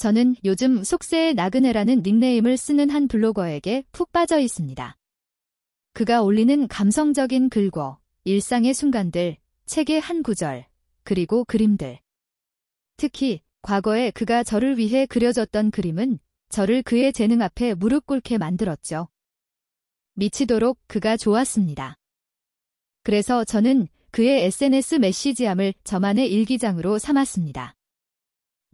저는 요즘 속세의 나그네라는 닉네임을 쓰는 한 블로거에게 푹 빠져 있습니다. 그가 올리는 감성적인 글과 일상의 순간들, 책의 한 구절, 그리고 그림들. 특히 과거에 그가 저를 위해 그려줬던 그림은 저를 그의 재능 앞에 무릎 꿇게 만들었죠. 미치도록 그가 좋았습니다. 그래서 저는 그의 SNS 메시지함을 저만의 일기장으로 삼았습니다.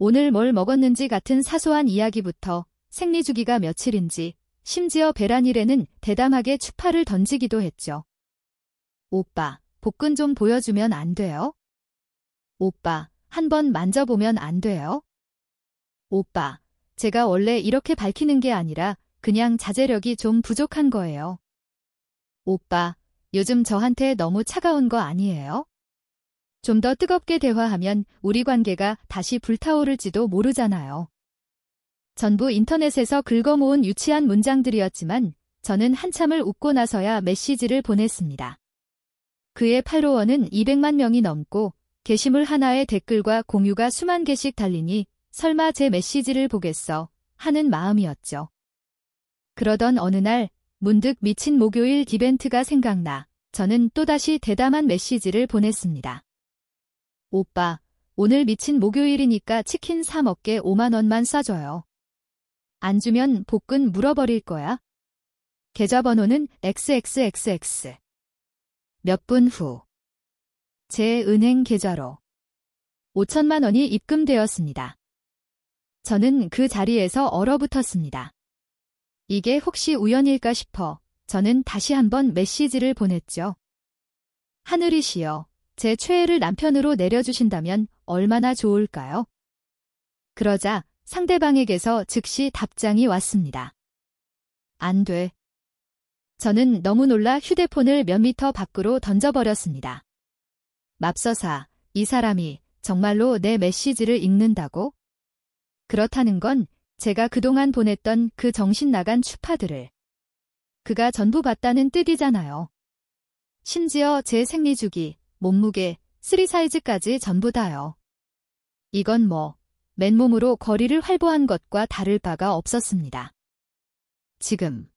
오늘 뭘 먹었는지 같은 사소한 이야기부터 생리주기가 며칠인지, 심지어 베란일에는 대담하게 추파를 던지기도 했죠. 오빠, 복근 좀 보여주면 안 돼요? 오빠, 한번 만져보면 안 돼요? 오빠, 제가 원래 이렇게 밝히는 게 아니라 그냥 자제력이 좀 부족한 거예요. 오빠, 요즘 저한테 너무 차가운 거 아니에요? 좀 더 뜨겁게 대화하면 우리 관계가 다시 불타오를지도 모르잖아요. 전부 인터넷에서 긁어모은 유치한 문장들이었지만 저는 한참을 웃고 나서야 메시지를 보냈습니다. 그의 팔로워는 200만 명이 넘고 게시물 하나에 댓글과 공유가 수만 개씩 달리니 설마 제 메시지를 보겠어 하는 마음이었죠. 그러던 어느 날 문득 미친 목요일 이벤트가 생각나 저는 또다시 대담한 메시지를 보냈습니다. 오빠, 오늘 미친 목요일이니까 치킨 사 먹게 5만 원만 쏴줘요. 안 주면 복근 물어버릴 거야. 계좌번호는 XXXX. 몇 분 후. 제 은행 계좌로 5천만 원이 입금되었습니다. 저는 그 자리에서 얼어붙었습니다. 이게 혹시 우연일까 싶어 저는 다시 한번 메시지를 보냈죠. 하늘이시여, 제 최애를 남편으로 내려주신다면 얼마나 좋을까요? 그러자 상대방에게서 즉시 답장이 왔습니다. 안 돼. 저는 너무 놀라 휴대폰을 몇 미터 밖으로 던져버렸습니다. 맙서사, 이 사람이 정말로 내 메시지를 읽는다고? 그렇다는 건 제가 그동안 보냈던 그 정신 나간 추파들을 그가 전부 봤다는 뜻이잖아요. 심지어 제 생리주기, 몸무게, 3사이즈까지 전부 다요. 이건 뭐 맨몸으로 거리를 활보한 것과 다를 바가 없었습니다. 지금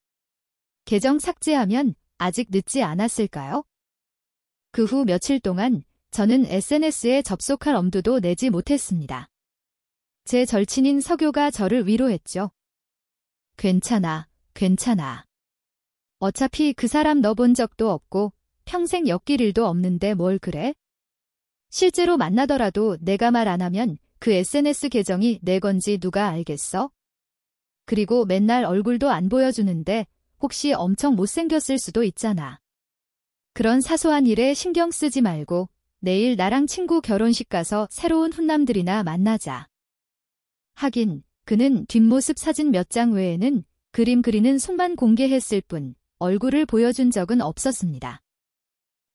계정 삭제하면 아직 늦지 않았을까요? 그 후 며칠 동안 저는 SNS에 접속할 엄두도 내지 못했습니다. 제 절친인 서교가 저를 위로했죠. 괜찮아, 괜찮아. 어차피 그 사람 너 본 적도 없고 평생 엮일 일도 없는데 뭘 그래? 실제로 만나더라도 내가 말 안 하면 그 SNS 계정이 내 건지 누가 알겠어? 그리고 맨날 얼굴도 안 보여주는데 혹시 엄청 못생겼을 수도 있잖아. 그런 사소한 일에 신경 쓰지 말고 내일 나랑 친구 결혼식 가서 새로운 훈남들이나 만나자. 하긴 그는 뒷모습 사진 몇 장 외에는 그림 그리는 손만 공개했을 뿐 얼굴을 보여준 적은 없었습니다.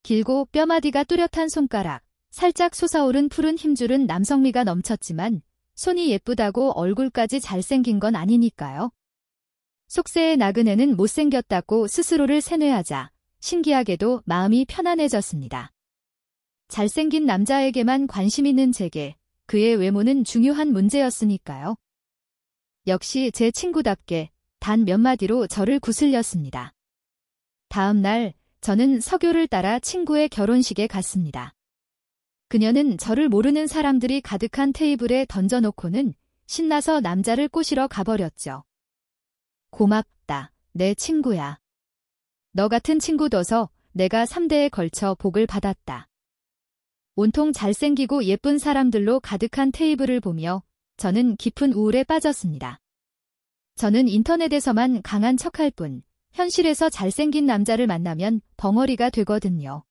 길고 뼈마디가 뚜렷한 손가락, 살짝 솟아오른 푸른 힘줄은 남성미가 넘쳤지만 손이 예쁘다고 얼굴까지 잘생긴 건 아니니까요. 속세의 나그네는 못생겼다고 스스로를 세뇌하자 신기하게도 마음이 편안해졌습니다. 잘생긴 남자에게만 관심 있는 제게 그의 외모는 중요한 문제였으니까요. 역시 제 친구답게 단 몇 마디로 저를 구슬렸습니다. 다음 날 저는 서교를 따라 친구의 결혼식에 갔습니다. 그녀는 저를 모르는 사람들이 가득한 테이블에 던져놓고는 신나서 남자를 꼬시러 가버렸죠. 고맙다, 내 친구야. 너 같은 친구 둬서 내가 3대에 걸쳐 복을 받았다. 온통 잘생기고 예쁜 사람들로 가득한 테이블을 보며 저는 깊은 우울에 빠졌습니다. 저는 인터넷에서만 강한 척할 뿐 현실에서 잘생긴 남자를 만나면 벙어리가 되거든요.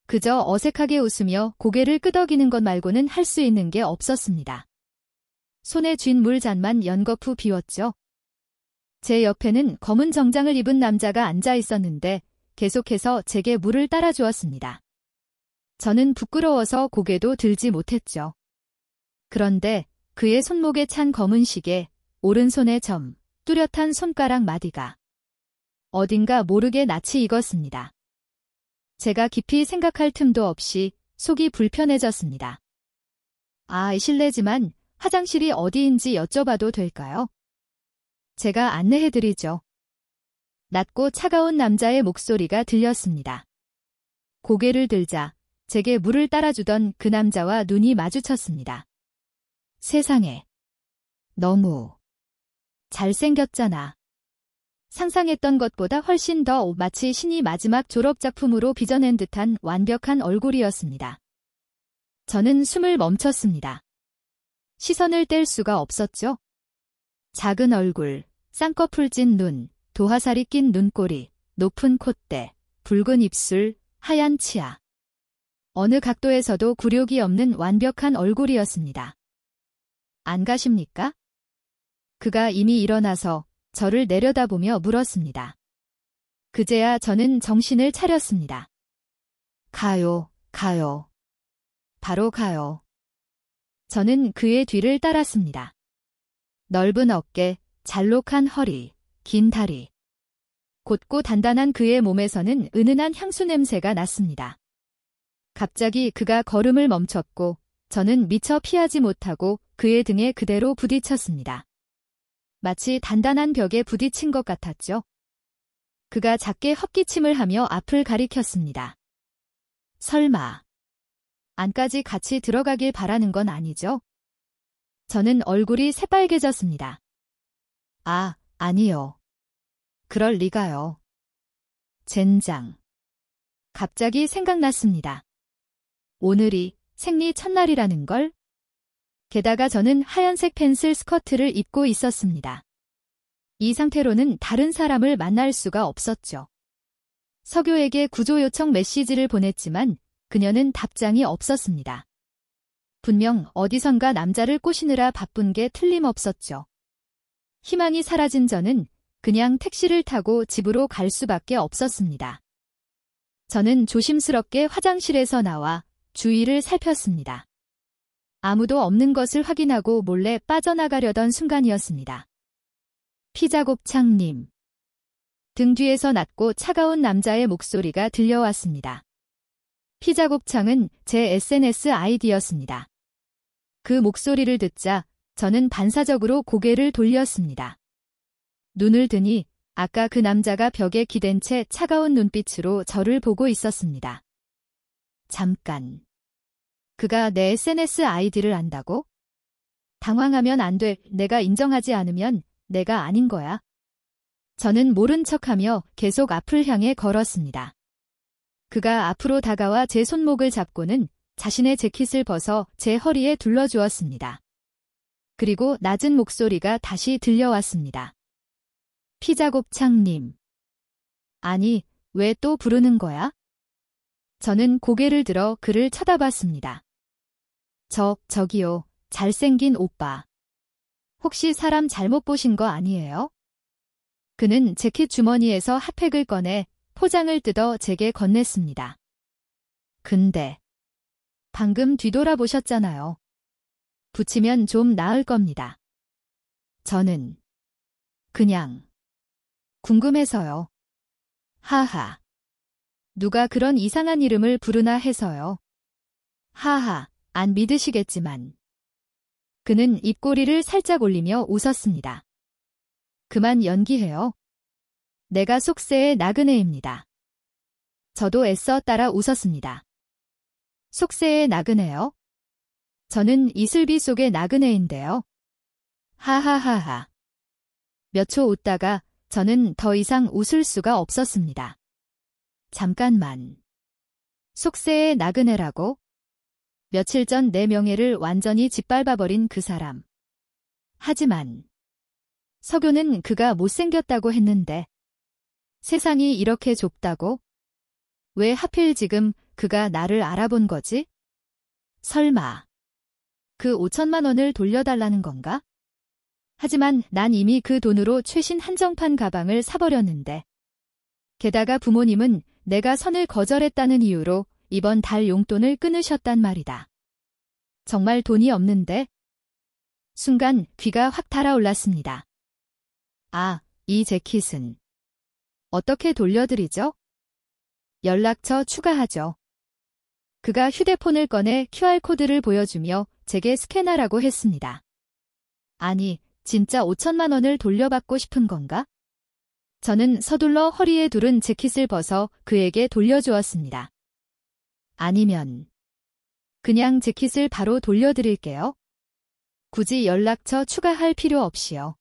그저 어색하게 웃으며 고개를 끄덕이는 것 말고는 할 수 있는 게 없었습니다. 손에 쥔 물잔만 연거푸 비웠죠. 제 옆에는 검은 정장을 입은 남자가 앉아 있었는데 계속해서 제게 물을 따라주었습니다. 저는 부끄러워서 고개도 들지 못했죠. 그런데 그의 손목에 찬 검은 시계, 오른손의 점, 뚜렷한 손가락 마디가 어딘가 모르게 낯이 익었습니다. 제가 깊이 생각할 틈도 없이 속이 불편해졌습니다. 실례지만 화장실이 어디인지 여쭤봐도 될까요? 제가 안내해드리죠. 낮고 차가운 남자의 목소리가 들렸습니다. 고개를 들자 제게 물을 따라주던 그 남자와 눈이 마주쳤습니다. 세상에. 너무 잘생겼잖아. 상상했던 것보다 훨씬 더 마치 신이 마지막 졸업작품으로 빚어낸 듯한 완벽한 얼굴이었습니다. 저는 숨을 멈췄습니다. 시선을 뗄 수가 없었죠. 작은 얼굴, 쌍꺼풀 찐 눈, 도화살이 낀 눈꼬리, 높은 콧대, 붉은 입술, 하얀 치아. 어느 각도에서도 굴욕이 없는 완벽한 얼굴이었습니다. 안 가십니까? 그가 이미 일어나서 저를 내려다보며 물었습니다. 그제야 저는 정신을 차렸습니다. 가요, 가요. 바로 가요. 저는 그의 뒤를 따랐습니다. 넓은 어깨, 잘록한 허리, 긴 다리. 곧고 단단한 그의 몸에서는 은은한 향수 냄새가 났습니다. 갑자기 그가 걸음을 멈췄고 저는 미처 피하지 못하고 그의 등에 그대로 부딪혔습니다. 마치 단단한 벽에 부딪힌 것 같았죠. 그가 작게 헛기침을 하며 앞을 가리켰습니다. 설마 안까지 같이 들어가길 바라는 건 아니죠? 저는 얼굴이 새빨개졌습니다. 아, 아니요. 그럴 리가요. 젠장. 갑자기 생각났습니다. 오늘이 생리 첫날이라는 걸? 게다가 저는 하얀색 펜슬 스커트를 입고 있었습니다. 이 상태로는 다른 사람을 만날 수가 없었죠. 석유에게 구조 요청 메시지를 보냈지만 그녀는 답장이 없었습니다. 분명 어디선가 남자를 꼬시느라 바쁜 게 틀림없었죠. 희망이 사라진 저는 그냥 택시를 타고 집으로 갈 수밖에 없었습니다. 저는 조심스럽게 화장실에서 나와 주위를 살폈습니다. 아무도 없는 것을 확인하고 몰래 빠져나가려던 순간이었습니다. 피자곱창님. 등 뒤에서 낮고 차가운 남자의 목소리가 들려왔습니다. 피자곱창은 제 SNS 아이디였습니다. 그 목소리를 듣자 저는 반사적으로 고개를 돌렸습니다. 눈을 드니 아까 그 남자가 벽에 기댄 채 차가운 눈빛으로 저를 보고 있었습니다. 잠깐. 그가 내 SNS 아이디를 안다고? 당황하면 안 돼. 내가 인정하지 않으면 내가 아닌 거야. 저는 모른 척하며 계속 앞을 향해 걸었습니다. 그가 앞으로 다가와 제 손목을 잡고는 자신의 재킷을 벗어 제 허리에 둘러주었습니다. 그리고 낮은 목소리가 다시 들려왔습니다. 피자곱창님. 아니, 왜 또 부르는 거야? 저는 고개를 들어 그를 쳐다봤습니다. 저기요, 잘생긴 오빠. 혹시 사람 잘못 보신 거 아니에요? 그는 재킷 주머니에서 핫팩을 꺼내 포장을 뜯어 제게 건넸습니다. 근데 방금 뒤돌아보셨잖아요. 붙이면 좀 나을 겁니다. 저는 그냥 궁금해서요. 하하. 누가 그런 이상한 이름을 부르나 해서요. 하하, 안 믿으시겠지만. 그는 입꼬리를 살짝 올리며 웃었습니다. 그만 연기해요. 내가 속세의 나그네입니다. 저도 애써 따라 웃었습니다. 속세의 나그네요? 저는 이슬비 속의 나그네인데요. 하하하하. 몇 초 웃다가 저는 더 이상 웃을 수가 없었습니다. 잠깐만. 속세의 나그네라고? 며칠 전 내 명예를 완전히 짓밟아버린 그 사람. 하지만 석유는 그가 못생겼다고 했는데 세상이 이렇게 좁다고? 왜 하필 지금 그가 나를 알아본 거지? 설마 그 5천만 원을 돌려달라는 건가? 하지만 난 이미 그 돈으로 최신 한정판 가방을 사버렸는데. 게다가 부모님은 내가 선을 거절했다는 이유로 이번 달 용돈을 끊으셨단 말이다. 정말 돈이 없는데? 순간 귀가 확 달아올랐습니다. 아, 이 재킷은 어떻게 돌려드리죠? 연락처 추가하죠. 그가 휴대폰을 꺼내 QR코드를 보여주며 제게 스캔하라고 했습니다. 아니, 진짜 5천만 원을 돌려받고 싶은 건가? 저는 서둘러 허리에 두른 재킷을 벗어 그에게 돌려주었습니다. 아니면 그냥 재킷을 바로 돌려드릴게요. 굳이 연락처 추가할 필요 없이요.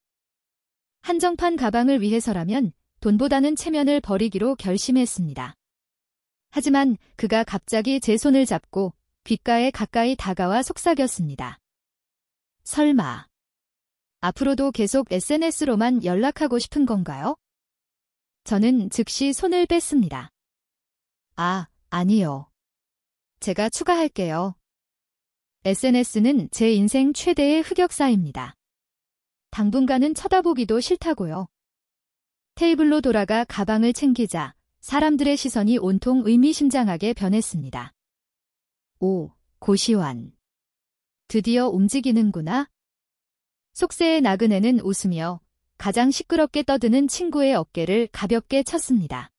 한정판 가방을 위해서라면 돈보다는 체면을 버리기로 결심했습니다. 하지만 그가 갑자기 제 손을 잡고 귓가에 가까이 다가와 속삭였습니다. 설마 앞으로도 계속 SNS로만 연락하고 싶은 건가요? 저는 즉시 손을 뺐습니다. 아, 아니요. 제가 추가할게요. SNS는 제 인생 최대의 흑역사입니다. 당분간은 쳐다보기도 싫다고요. 테이블로 돌아가 가방을 챙기자 사람들의 시선이 온통 의미심장하게 변했습니다. 오, 고시환. 드디어 움직이는구나. 속세의 나그네는 웃으며 가장 시끄럽게 떠드는 친구의 어깨를 가볍게 쳤습니다.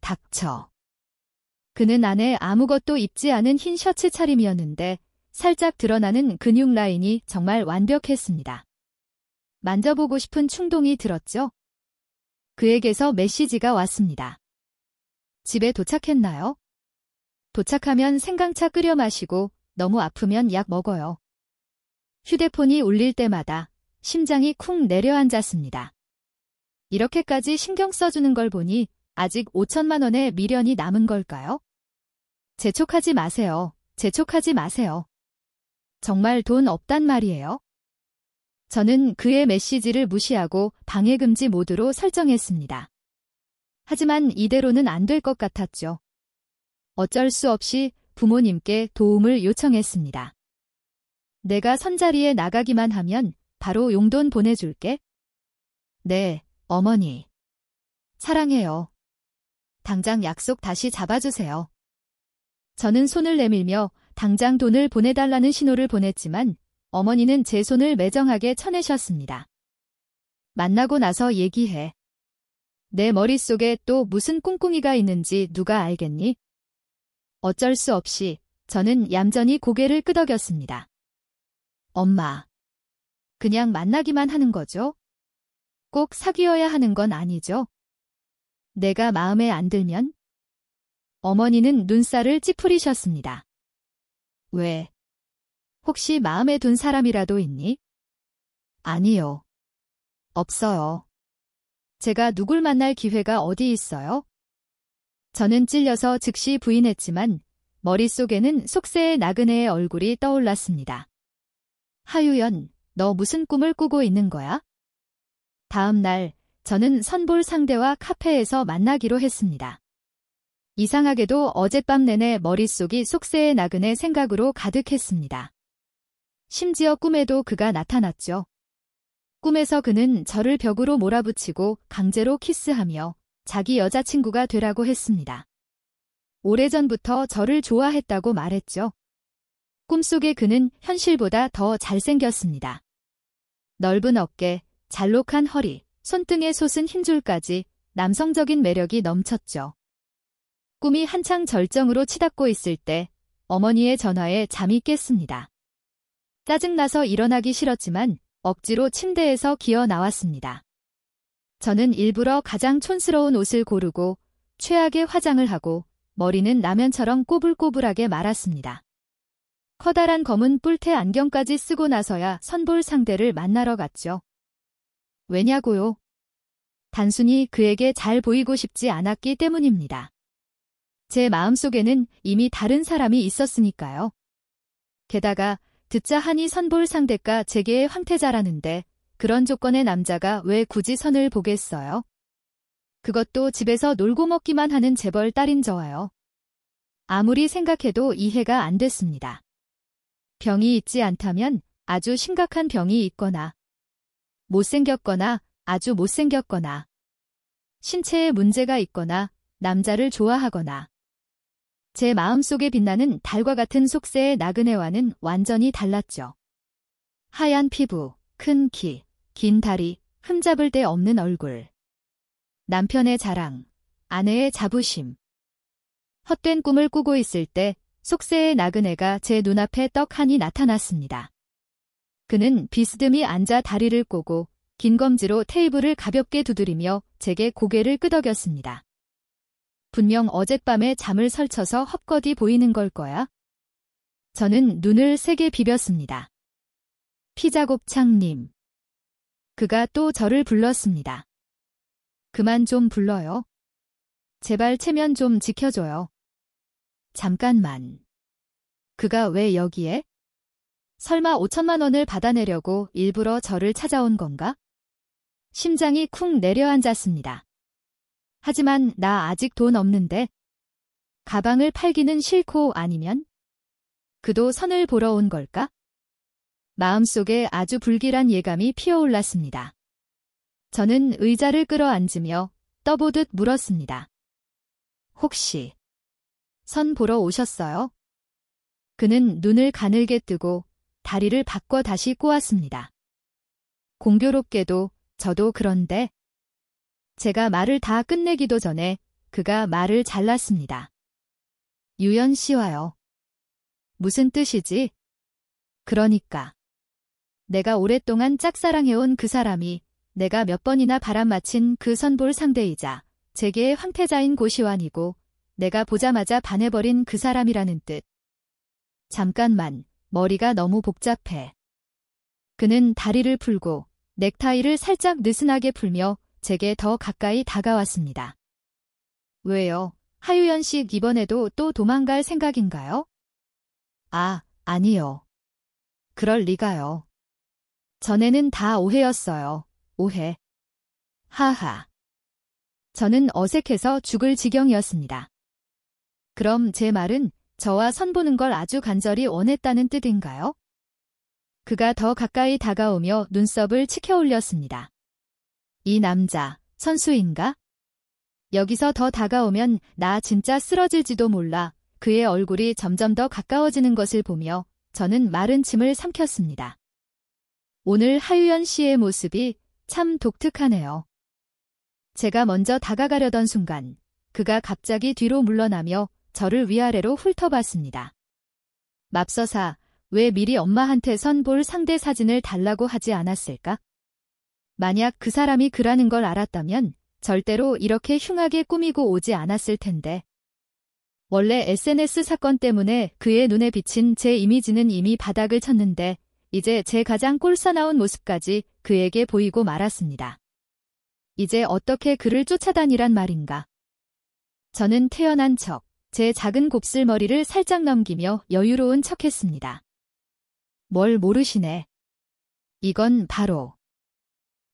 닥쳐. 그는 안에 아무것도 입지 않은 흰 셔츠 차림이었는데 살짝 드러나는 근육 라인이 정말 완벽했습니다. 만져보고 싶은 충동이 들었죠? 그에게서 메시지가 왔습니다. 집에 도착했나요? 도착하면 생강차 끓여 마시고 너무 아프면 약 먹어요. 휴대폰이 울릴 때마다 심장이 쿵 내려앉았습니다. 이렇게까지 신경 써주는 걸 보니 아직 5천만 원의 미련이 남은 걸까요? 재촉하지 마세요. 재촉하지 마세요. 정말 돈 없단 말이에요? 저는 그의 메시지를 무시하고 방해금지 모드로 설정했습니다. 하지만 이대로는 안 될 것 같았죠. 어쩔 수 없이 부모님께 도움을 요청했습니다. 내가 선자리에 나가기만 하면 바로 용돈 보내줄게. 네, 어머니. 사랑해요. 당장 약속 다시 잡아주세요. 저는 손을 내밀며 당장 돈을 보내달라는 신호를 보냈지만 어머니는 제 손을 매정하게 쳐내셨습니다. 만나고 나서 얘기해. 내 머릿속에 또 무슨 꿍꿍이가 있는지 누가 알겠니? 어쩔 수 없이 저는 얌전히 고개를 끄덕였습니다. 엄마. 그냥 만나기만 하는 거죠? 꼭 사귀어야 하는 건 아니죠? 내가 마음에 안 들면? 어머니는 눈살을 찌푸리셨습니다. 왜? 혹시 마음에 둔 사람이라도 있니? 아니요. 없어요. 제가 누굴 만날 기회가 어디 있어요? 저는 찔려서 즉시 부인했지만 머릿속에는 속세의 나그네의 얼굴이 떠올랐습니다. 하유연, 너 무슨 꿈을 꾸고 있는 거야? 다음 날 저는 선볼 상대와 카페에서 만나기로 했습니다. 이상하게도 어젯밤 내내 머릿속이 속세의 나그네 생각으로 가득했습니다. 심지어 꿈에도 그가 나타났죠. 꿈에서 그는 저를 벽으로 몰아붙이고 강제로 키스하며 자기 여자친구가 되라고 했습니다. 오래전부터 저를 좋아했다고 말했죠. 꿈속의 그는 현실보다 더 잘생겼습니다. 넓은 어깨, 잘록한 허리, 손등에 솟은 흰줄까지 남성적인 매력이 넘쳤죠. 꿈이 한창 절정으로 치닫고 있을 때 어머니의 전화에 잠이 깼습니다. 짜증나서 일어나기 싫었지만 억지로 침대에서 기어 나왔습니다. 저는 일부러 가장 촌스러운 옷을 고르고 최악의 화장을 하고 머리는 라면처럼 꼬불꼬불하게 말았습니다. 커다란 검은 뿔테 안경까지 쓰고 나서야 선볼 상대를 만나러 갔죠. 왜냐고요? 단순히 그에게 잘 보이고 싶지 않았기 때문입니다. 제 마음속에는 이미 다른 사람이 있었으니까요. 게다가 듣자 하니 선볼 상대가 제게의 황태자라는데 그런 조건의 남자가 왜 굳이 선을 보겠어요? 그것도 집에서 놀고 먹기만 하는 재벌 딸인 저와요. 아무리 생각해도 이해가 안 됐습니다. 병이 있지 않다면 아주 심각한 병이 있거나 못생겼거나 아주 못생겼거나 신체에 문제가 있거나 남자를 좋아하거나 제 마음속에 빛나는 달과 같은 속세의 나그네와는 완전히 달랐죠. 하얀 피부, 큰 키, 긴 다리, 흠잡을 데 없는 얼굴. 남편의 자랑, 아내의 자부심. 헛된 꿈을 꾸고 있을 때 속세의 나그네가 제 눈앞에 떡하니 나타났습니다. 그는 비스듬히 앉아 다리를 꼬고 긴 검지로 테이블을 가볍게 두드리며 제게 고개를 끄덕였습니다. 분명 어젯밤에 잠을 설쳐서 헛것이 보이는 걸 거야. 저는 눈을 세게 비볐습니다. 피자곱창님. 그가 또 저를 불렀습니다. 그만 좀 불러요. 제발 체면 좀 지켜줘요. 잠깐만. 그가 왜 여기에? 설마 5천만 원을 받아내려고 일부러 저를 찾아온 건가? 심장이 쿵 내려앉았습니다. 하지만 나 아직 돈 없는데. 가방을 팔기는 싫고 아니면? 그도 선을 보러 온 걸까? 마음속에 아주 불길한 예감이 피어올랐습니다. 저는 의자를 끌어앉으며 떠보듯 물었습니다. 혹시 선 보러 오셨어요? 그는 눈을 가늘게 뜨고 다리를 바꿔 다시 꼬았습니다. 공교롭게도 저도 그런데 제가 말을 다 끝내기도 전에 그가 말을 잘랐습니다. 유연 씨와요. 무슨 뜻이지? 그러니까 내가 오랫동안 짝사랑해온 그 사람이 내가 몇 번이나 바람맞힌 그 선볼 상대이자 제게의 황태자인 고시환이고 내가 보자마자 반해버린 그 사람이라는 뜻. 잠깐만, 머리가 너무 복잡해. 그는 다리를 풀고 넥타이를 살짝 느슨하게 풀며 제게 더 가까이 다가왔습니다. 왜요? 하유연 씨 이번에도 또 도망갈 생각인가요? 아, 아니요. 그럴 리가요. 전에는 다 오해였어요. 오해. 하하. 저는 어색해서 죽을 지경이었습니다. 그럼 제 말은 저와 선보는 걸 아주 간절히 원했다는 뜻인가요? 그가 더 가까이 다가오며 눈썹을 치켜 올렸습니다. 이 남자, 선수인가? 여기서 더 다가오면 나 진짜 쓰러질지도 몰라. 그의 얼굴이 점점 더 가까워지는 것을 보며 저는 마른 침을 삼켰습니다. 오늘 하유연 씨의 모습이 참 독특하네요. 제가 먼저 다가가려던 순간 그가 갑자기 뒤로 물러나며 저를 위아래로 훑어봤습니다. 맙서사, 왜 미리 엄마한테 선 볼 상대 사진을 달라고 하지 않았을까? 만약 그 사람이 그라는 걸 알았다면 절대로 이렇게 흉하게 꾸미고 오지 않았을 텐데. 원래 SNS 사건 때문에 그의 눈에 비친 제 이미지는 이미 바닥을 쳤는데 이제 제 가장 꼴사나운 모습까지 그에게 보이고 말았습니다. 이제 어떻게 그를 쫓아다니란 말인가. 저는 태연한 척, 제 작은 곱슬머리를 살짝 넘기며 여유로운 척했습니다. 뭘 모르시네. 이건 바로.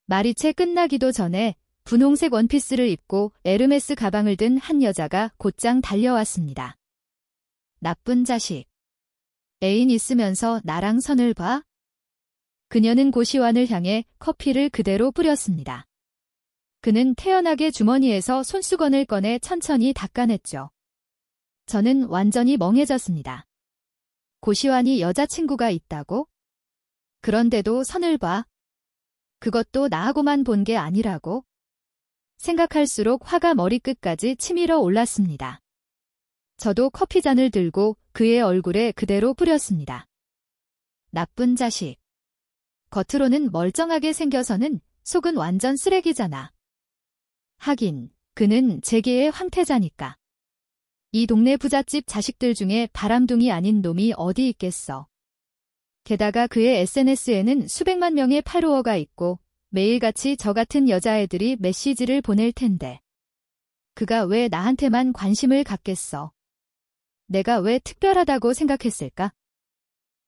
말이 채 끝나기도 전에 분홍색 원피스를 입고 에르메스 가방을 든 한 여자가 곧장 달려왔습니다. 나쁜 자식. 애인 있으면서 나랑 선을 봐? 그녀는 고시환을 향해 커피를 그대로 뿌렸습니다. 그는 태연하게 주머니에서 손수건을 꺼내 천천히 닦아냈죠. 저는 완전히 멍해졌습니다. 고시환이 여자친구가 있다고? 그런데도 선을 봐. 그것도 나하고만 본 게 아니라고? 생각할수록 화가 머리끝까지 치밀어 올랐습니다. 저도 커피잔을 들고 그의 얼굴에 그대로 뿌렸습니다. 나쁜 자식. 겉으로는 멀쩡하게 생겨서는 속은 완전 쓰레기잖아. 하긴 그는 제게의 황태자니까. 이 동네 부잣집 자식들 중에 바람둥이 아닌 놈이 어디 있겠어. 게다가 그의 SNS에는 수백만 명의 팔로워가 있고 매일같이 저 같은 여자애들이 메시지를 보낼 텐데. 그가 왜 나한테만 관심을 갖겠어. 내가 왜 특별하다고 생각했을까?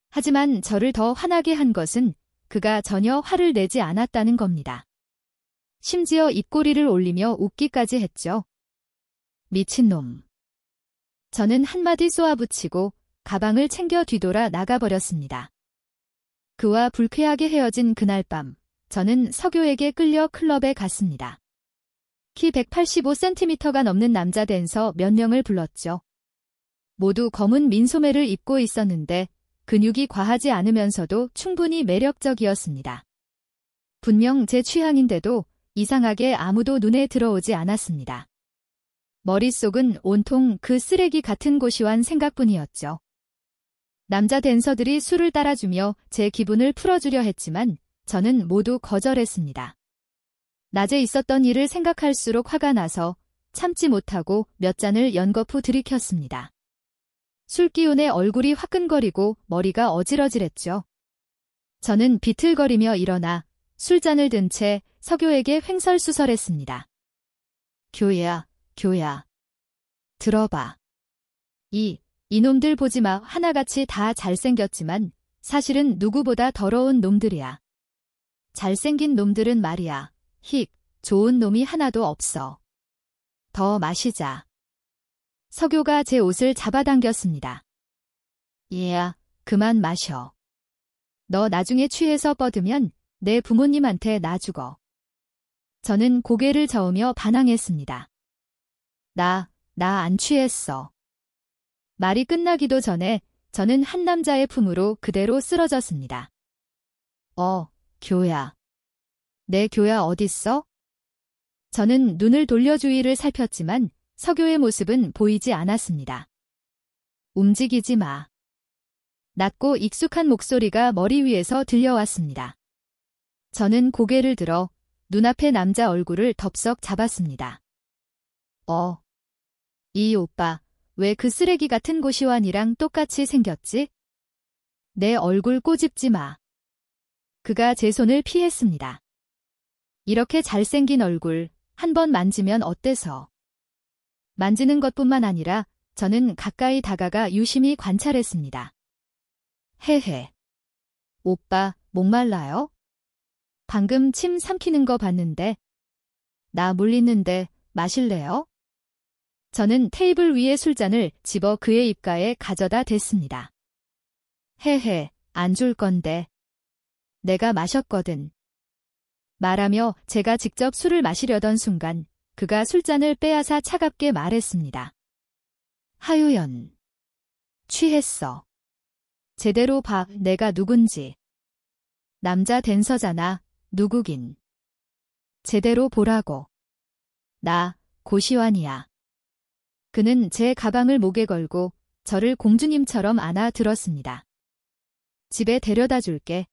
하지만 저를 더 화나게 한 것은 그가 전혀 화를 내지 않았다는 겁니다. 심지어 입꼬리를 올리며 웃기까지 했죠. 미친놈. 저는 한마디 쏘아붙이고 가방을 챙겨 뒤돌아 나가버렸습니다. 그와 불쾌하게 헤어진 그날 밤, 저는 석유에게 끌려 클럽에 갔습니다. 키 185cm가 넘는 남자 댄서 몇 명을 불렀죠. 모두 검은 민소매를 입고 있었는데 근육이 과하지 않으면서도 충분히 매력적이었습니다. 분명 제 취향인데도 이상하게 아무도 눈에 들어오지 않았습니다. 머릿속은 온통 그 쓰레기 같은 고시환 생각뿐이었죠. 남자 댄서들이 술을 따라주며 제 기분을 풀어주려 했지만 저는 모두 거절했습니다. 낮에 있었던 일을 생각할수록 화가 나서 참지 못하고 몇 잔을 연거푸 들이켰습니다. 술기운에 얼굴이 화끈거리고 머리가 어지러질했죠. 저는 비틀거리며 일어나 술잔을 든 채 석유에게 횡설수설했습니다. 교야, 교야. 들어봐. 이놈들 보지마. 하나같이 다 잘생겼지만 사실은 누구보다 더러운 놈들이야. 잘생긴 놈들은 말이야. 좋은 놈이 하나도 없어. 더 마시자. 석유가 제 옷을 잡아당겼습니다. 얘야, 그만 마셔. 너 나중에 취해서 뻗으면 내 부모님한테 나 죽어. 저는 고개를 저으며 반항했습니다. 나 안 취했어. 말이 끝나기도 전에 저는 한 남자의 품으로 그대로 쓰러졌습니다. 교야. 내 교야 어딨어? 저는 눈을 돌려 주위를 살폈지만 석유의 모습은 보이지 않았습니다. 움직이지 마. 낮고 익숙한 목소리가 머리 위에서 들려왔습니다. 저는 고개를 들어 눈앞의 남자 얼굴을 덥석 잡았습니다. 이 오빠, 왜 그 쓰레기 같은 고시원이랑 똑같이 생겼지? 내 얼굴 꼬집지 마. 그가 제 손을 피했습니다. 이렇게 잘생긴 얼굴 한 번 만지면 어때서? 만지는 것뿐만 아니라 저는 가까이 다가가 유심히 관찰했습니다. 헤헤. 오빠, 목말라요? 방금 침 삼키는 거 봤는데. 나 물리는데 마실래요? 저는 테이블 위에 술잔을 집어 그의 입가에 가져다 댔습니다. 헤헤, 안 줄 건데. 내가 마셨거든. 말하며 제가 직접 술을 마시려던 순간 그가 술잔을 빼앗아 차갑게 말했습니다. 하유연. 취했어. 제대로 봐, 내가 누군지. 남자 댄서잖아, 누구긴. 제대로 보라고. 나, 고시환이야. 그는 제 가방을 목에 걸고 저를 공주님처럼 안아 들었습니다. 집에 데려다 줄게.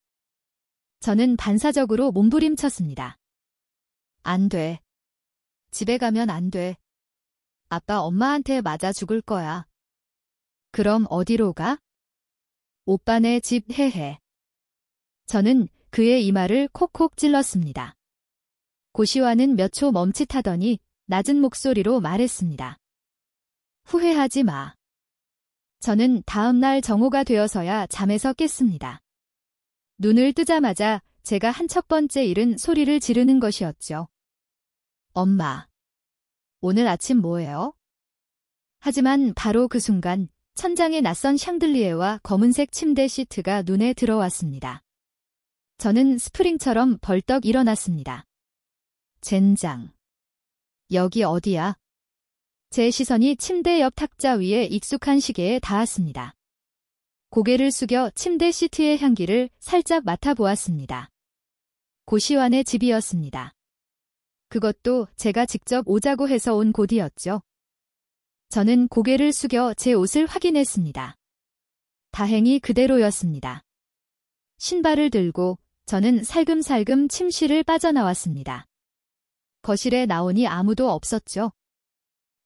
저는 반사적으로 몸부림쳤습니다. 안 돼. 집에 가면 안 돼. 아빠 엄마한테 맞아 죽을 거야. 그럼 어디로 가? 오빠네 집. 헤헤. 저는 그의 이마를 콕콕 찔렀습니다. 고시환은 몇 초 멈칫하더니 낮은 목소리로 말했습니다. 후회하지 마. 저는 다음 날 정오가 되어서야 잠에서 깼습니다. 눈을 뜨자마자 제가 한 첫 번째 일은 소리를 지르는 것이었죠. 엄마. 오늘 아침 뭐예요? 하지만 바로 그 순간 천장에 낯선 샹들리에와 검은색 침대 시트가 눈에 들어왔습니다. 저는 스프링처럼 벌떡 일어났습니다. 젠장. 여기 어디야? 제 시선이 침대 옆 탁자 위에 익숙한 시계에 닿았습니다. 고개를 숙여 침대 시트의 향기를 살짝 맡아보았습니다. 고시환의 집이었습니다. 그것도 제가 직접 오자고 해서 온 곳이었죠. 저는 고개를 숙여 제 옷을 확인했습니다. 다행히 그대로였습니다. 신발을 들고 저는 살금살금 침실을 빠져나왔습니다. 거실에 나오니 아무도 없었죠.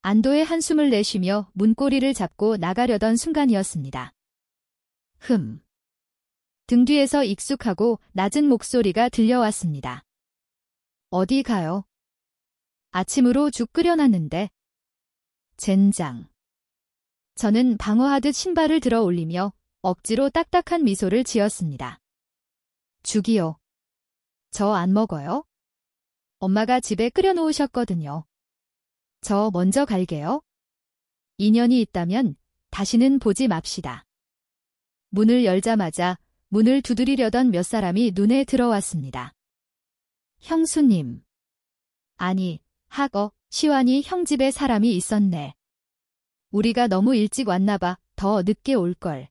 안도의 한숨을 내쉬며 문고리를 잡고 나가려던 순간이었습니다. 등 뒤에서 익숙하고 낮은 목소리가 들려왔습니다. 어디 가요? 아침으로 죽 끓여놨는데. 젠장. 저는 방어하듯 신발을 들어 올리며 억지로 딱딱한 미소를 지었습니다. 죽이요. 저 안 먹어요? 엄마가 집에 끓여놓으셨거든요. 저 먼저 갈게요. 인연이 있다면 다시는 보지 맙시다. 문을 열자마자 문을 두드리려던 몇 사람이 눈에 들어왔습니다. 형수님. 아니, 시환이 형 집에 사람이 있었네. 우리가 너무 일찍 왔나봐. 더 늦게 올걸.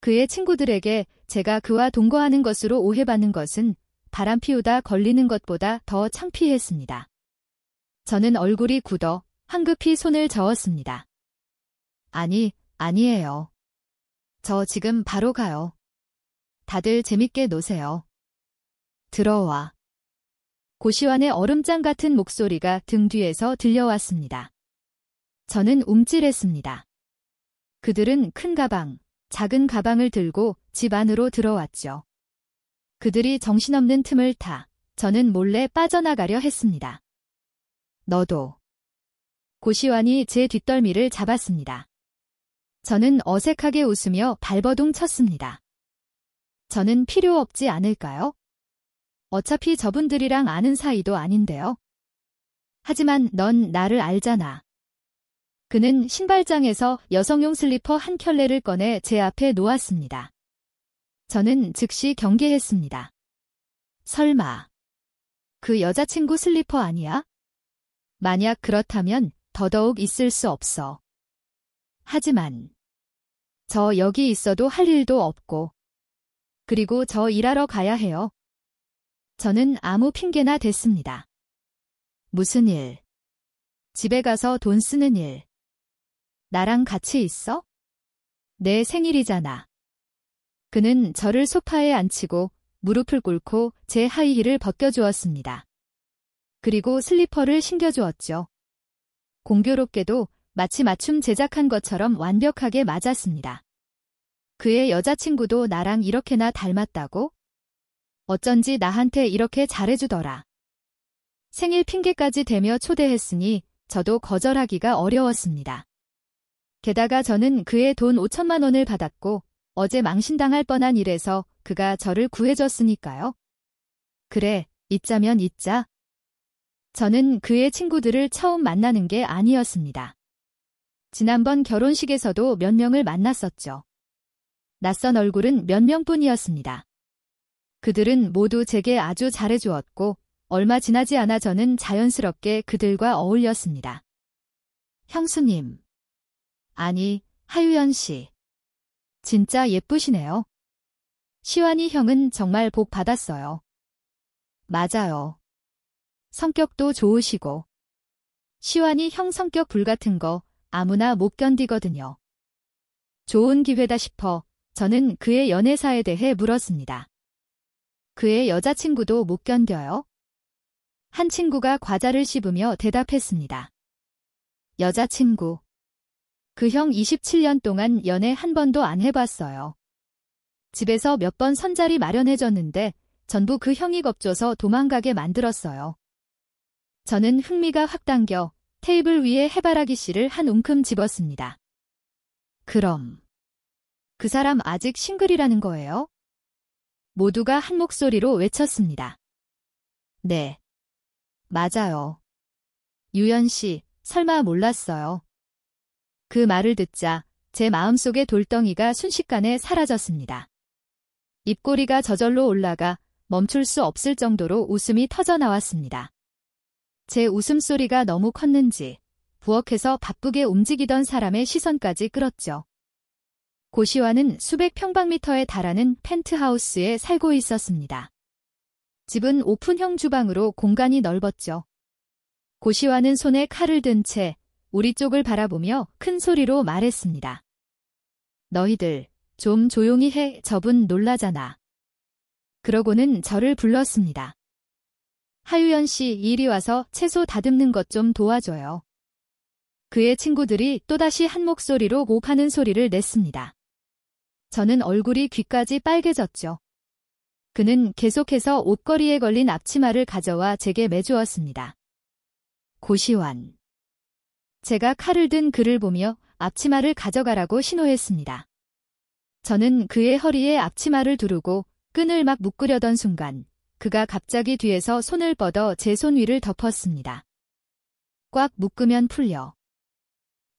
그의 친구들에게 제가 그와 동거하는 것으로 오해받는 것은 바람 피우다 걸리는 것보다 더 창피했습니다. 저는 얼굴이 굳어 황급히 손을 저었습니다. 아니에요. 저 지금 바로 가요. 다들 재밌게 노세요. 들어와. 고시환의 얼음장 같은 목소리가 등 뒤에서 들려왔습니다. 저는 움찔했습니다. 그들은 큰 가방, 작은 가방을 들고 집 안으로 들어왔죠. 그들이 정신없는 틈을 타 저는 몰래 빠져나가려 했습니다. 너도. 고시환이 제 뒷덜미를 잡았습니다. 저는 어색하게 웃으며 발버둥 쳤습니다. 저는 필요 없지 않을까요? 어차피 저분들이랑 아는 사이도 아닌데요. 하지만 넌 나를 알잖아. 그는 신발장에서 여성용 슬리퍼 한 켤레를 꺼내 제 앞에 놓았습니다. 저는 즉시 경계했습니다. 설마 그 여자친구 슬리퍼 아니야? 만약 그렇다면 더더욱 있을 수 없어. 하지만 저 여기 있어도 할 일도 없고 그리고 저 일하러 가야 해요. 저는 아무 핑계나 댔습니다. 무슨 일? 집에 가서 돈 쓰는 일. 나랑 같이 있어? 내 생일이잖아. 그는 저를 소파에 앉히고 무릎을 꿇고 제 하이힐을 벗겨주었습니다. 그리고 슬리퍼를 신겨주었죠. 공교롭게도 마치 맞춤 제작한 것처럼 완벽하게 맞았습니다. 그의 여자친구도 나랑 이렇게나 닮았다고? 어쩐지 나한테 이렇게 잘해주더라. 생일 핑계까지 대며 초대했으니 저도 거절하기가 어려웠습니다. 게다가 저는 그의 돈 5천만 원을 받았고 어제 망신당할 뻔한 일에서 그가 저를 구해줬으니까요. 그래, 잊자면 잊자. 저는 그의 친구들을 처음 만나는 게 아니었습니다. 지난번 결혼식에서도 몇 명을 만났었죠. 낯선 얼굴은 몇 명뿐이었습니다. 그들은 모두 제게 아주 잘해주었고 얼마 지나지 않아 저는 자연스럽게 그들과 어울렸습니다. 형수님. 아니, 하유연 씨. 진짜 예쁘시네요. 시환이 형은 정말 복 받았어요. 맞아요. 성격도 좋으시고. 시환이 형 성격 불같은 거 아무나 못 견디거든요. 좋은 기회다 싶어 저는 그의 연애사에 대해 물었습니다. 그의 여자친구도 못 견뎌요? 한 친구가 과자를 씹으며 대답했습니다. 여자친구. 그 형 27년 동안 연애 한 번도 안 해봤어요. 집에서 몇 번 선자리 마련해줬는데 전부 그 형이 겁줘서 도망가게 만들었어요. 저는 흥미가 확 당겨 테이블 위에 해바라기 씨를 한 움큼 집었습니다. 그럼 그 사람 아직 싱글이라는 거예요? 모두가 한 목소리로 외쳤습니다. 네. 맞아요. 유연 씨, 설마 몰랐어요. 그 말을 듣자 제 마음속의 돌덩이가 순식간에 사라졌습니다. 입꼬리가 저절로 올라가 멈출 수 없을 정도로 웃음이 터져나왔습니다. 제 웃음소리가 너무 컸는지 부엌에서 바쁘게 움직이던 사람의 시선까지 끌었죠. 고시환은 수백 평방미터에 달하는 펜트하우스에 살고 있었습니다. 집은 오픈형 주방으로 공간이 넓었죠. 고시환은 손에 칼을 든 채 우리 쪽을 바라보며 큰 소리로 말했습니다. 너희들 좀 조용히 해. 저분 놀라잖아. 그러고는 저를 불렀습니다. 하유연 씨, 이리 와서 채소 다듬는 것 좀 도와줘요. 그의 친구들이 또다시 한 목소리로 옥하는 소리를 냈습니다. 저는 얼굴이 귀까지 빨개졌죠. 그는 계속해서 옷걸이에 걸린 앞치마를 가져와 제게 매주었습니다. 고시환. 제가 칼을 든 그를 보며 앞치마를 가져가라고 신호했습니다. 저는 그의 허리에 앞치마를 두르고 끈을 막 묶으려던 순간 그가 갑자기 뒤에서 손을 뻗어 제 손 위를 덮었습니다. 꽉 묶으면 풀려.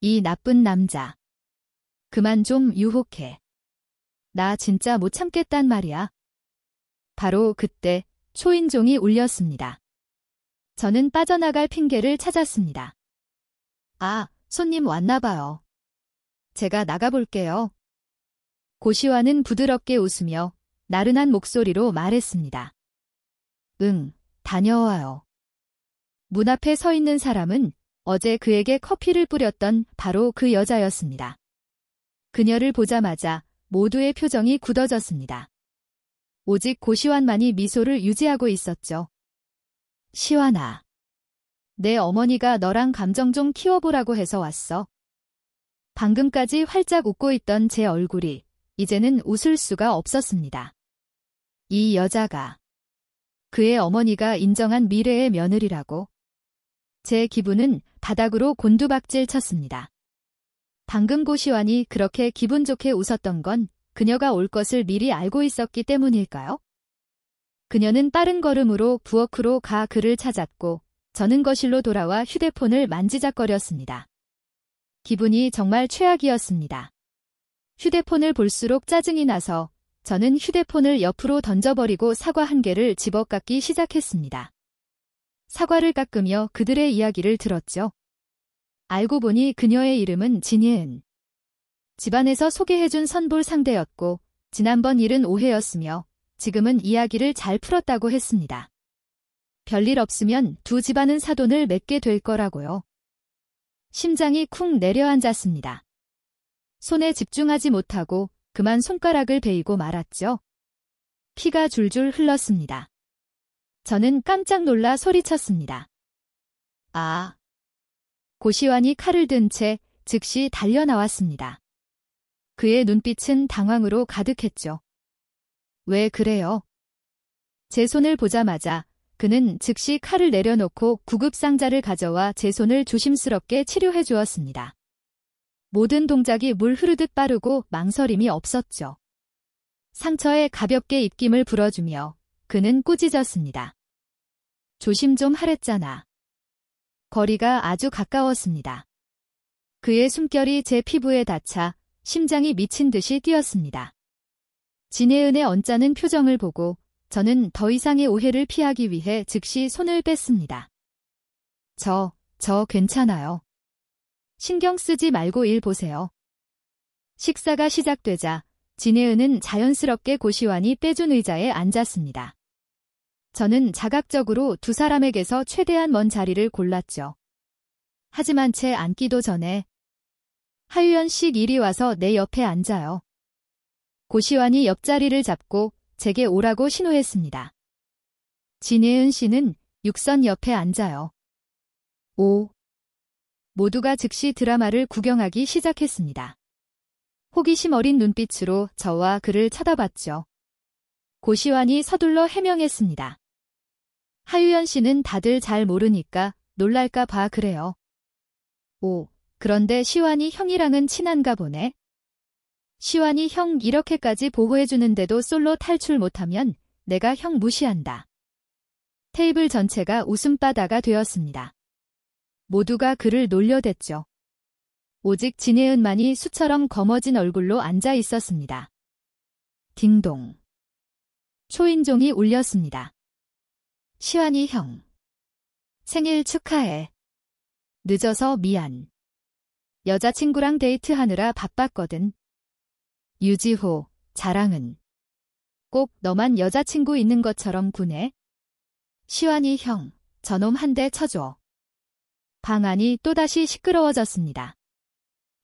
이 나쁜 남자. 그만 좀 유혹해. 나 진짜 못 참겠단 말이야. 바로 그때 초인종이 울렸습니다. 저는 빠져나갈 핑계를 찾았습니다. 아, 손님 왔나 봐요. 제가 나가볼게요. 고시환은 부드럽게 웃으며 나른한 목소리로 말했습니다. 응, 다녀와요. 문 앞에 서 있는 사람은 어제 그에게 커피를 뿌렸던 바로 그 여자였습니다. 그녀를 보자마자 모두의 표정이 굳어졌습니다. 오직 고시환만이 미소를 유지하고 있었죠. 시환아. 내 어머니가 너랑 감정 좀 키워보라고 해서 왔어. 방금까지 활짝 웃고 있던 제 얼굴이 이제는 웃을 수가 없었습니다. 이 여자가 그의 어머니가 인정한 미래의 며느리라고. 제 기분은 바닥으로 곤두박질 쳤습니다. 방금 고시환이 그렇게 기분 좋게 웃었던 건 그녀가 올 것을 미리 알고 있었기 때문일까요? 그녀는 빠른 걸음으로 부엌으로 가 그를 찾았고 저는 거실로 돌아와 휴대폰을 만지작거렸습니다. 기분이 정말 최악이었습니다. 휴대폰을 볼수록 짜증이 나서 저는 휴대폰을 옆으로 던져버리고 사과 한 개를 집어깎기 시작했습니다. 사과를 깎으며 그들의 이야기를 들었죠. 알고 보니 그녀의 이름은 진예은. 집안에서 소개해준 선볼 상대였고 지난번 일은 오해였으며 지금은 이야기를 잘 풀었다고 했습니다. 별일 없으면 두 집안은 사돈을 맺게 될 거라고요. 심장이 쿵 내려앉았습니다. 손에 집중하지 못하고 그만 손가락을 베이고 말았죠. 피가 줄줄 흘렀습니다. 저는 깜짝 놀라 소리쳤습니다. 아! 고시환이 칼을 든 채 즉시 달려나왔습니다. 그의 눈빛은 당황으로 가득했죠. 왜 그래요? 제 손을 보자마자 그는 즉시 칼을 내려놓고 구급상자를 가져와 제 손을 조심스럽게 치료해 주었습니다. 모든 동작이 물 흐르듯 빠르고 망설임이 없었죠. 상처에 가볍게 입김을 불어주며 그는 꾸짖었습니다. 조심 좀 하랬잖아. 거리가 아주 가까웠습니다. 그의 숨결이 제 피부에 닿자 심장이 미친 듯이 뛰었습니다. 진혜은의 언짢은 표정을 보고 저는 더 이상의 오해를 피하기 위해 즉시 손을 뺐습니다. 저 괜찮아요. 신경 쓰지 말고 일 보세요. 식사가 시작되자 진혜은은 자연스럽게 고시환이 빼준 의자에 앉았습니다. 저는 자각적으로 두 사람에게서 최대한 먼 자리를 골랐죠. 하지만 채 앉기도 전에 하유연 씨 이리 와서 내 옆에 앉아요. 고시환이 옆자리를 잡고 제게 오라고 신호했습니다. 진혜은 씨는 육선 옆에 앉아요. 오. 모두가 즉시 드라마를 구경하기 시작했습니다. 호기심 어린 눈빛으로 저와 그를 쳐다봤죠. 고시환이 서둘러 해명했습니다. 하유연 씨는 다들 잘 모르니까 놀랄까 봐 그래요. 오, 그런데 시환이 형이랑은 친한가 보네. 시환이 형 이렇게까지 보호해주는데도 솔로 탈출 못하면 내가 형 무시한다. 테이블 전체가 웃음바다가 되었습니다. 모두가 그를 놀려댔죠. 오직 진혜은만이 수처럼 검어진 얼굴로 앉아 있었습니다. 딩동. 초인종이 울렸습니다. 시환이 형. 생일 축하해. 늦어서 미안. 여자친구랑 데이트하느라 바빴거든. 유지호, 자랑은. 꼭 너만 여자친구 있는 것처럼 구네. 시환이 형, 저놈 한 대 쳐줘. 방 안이 또다시 시끄러워졌습니다.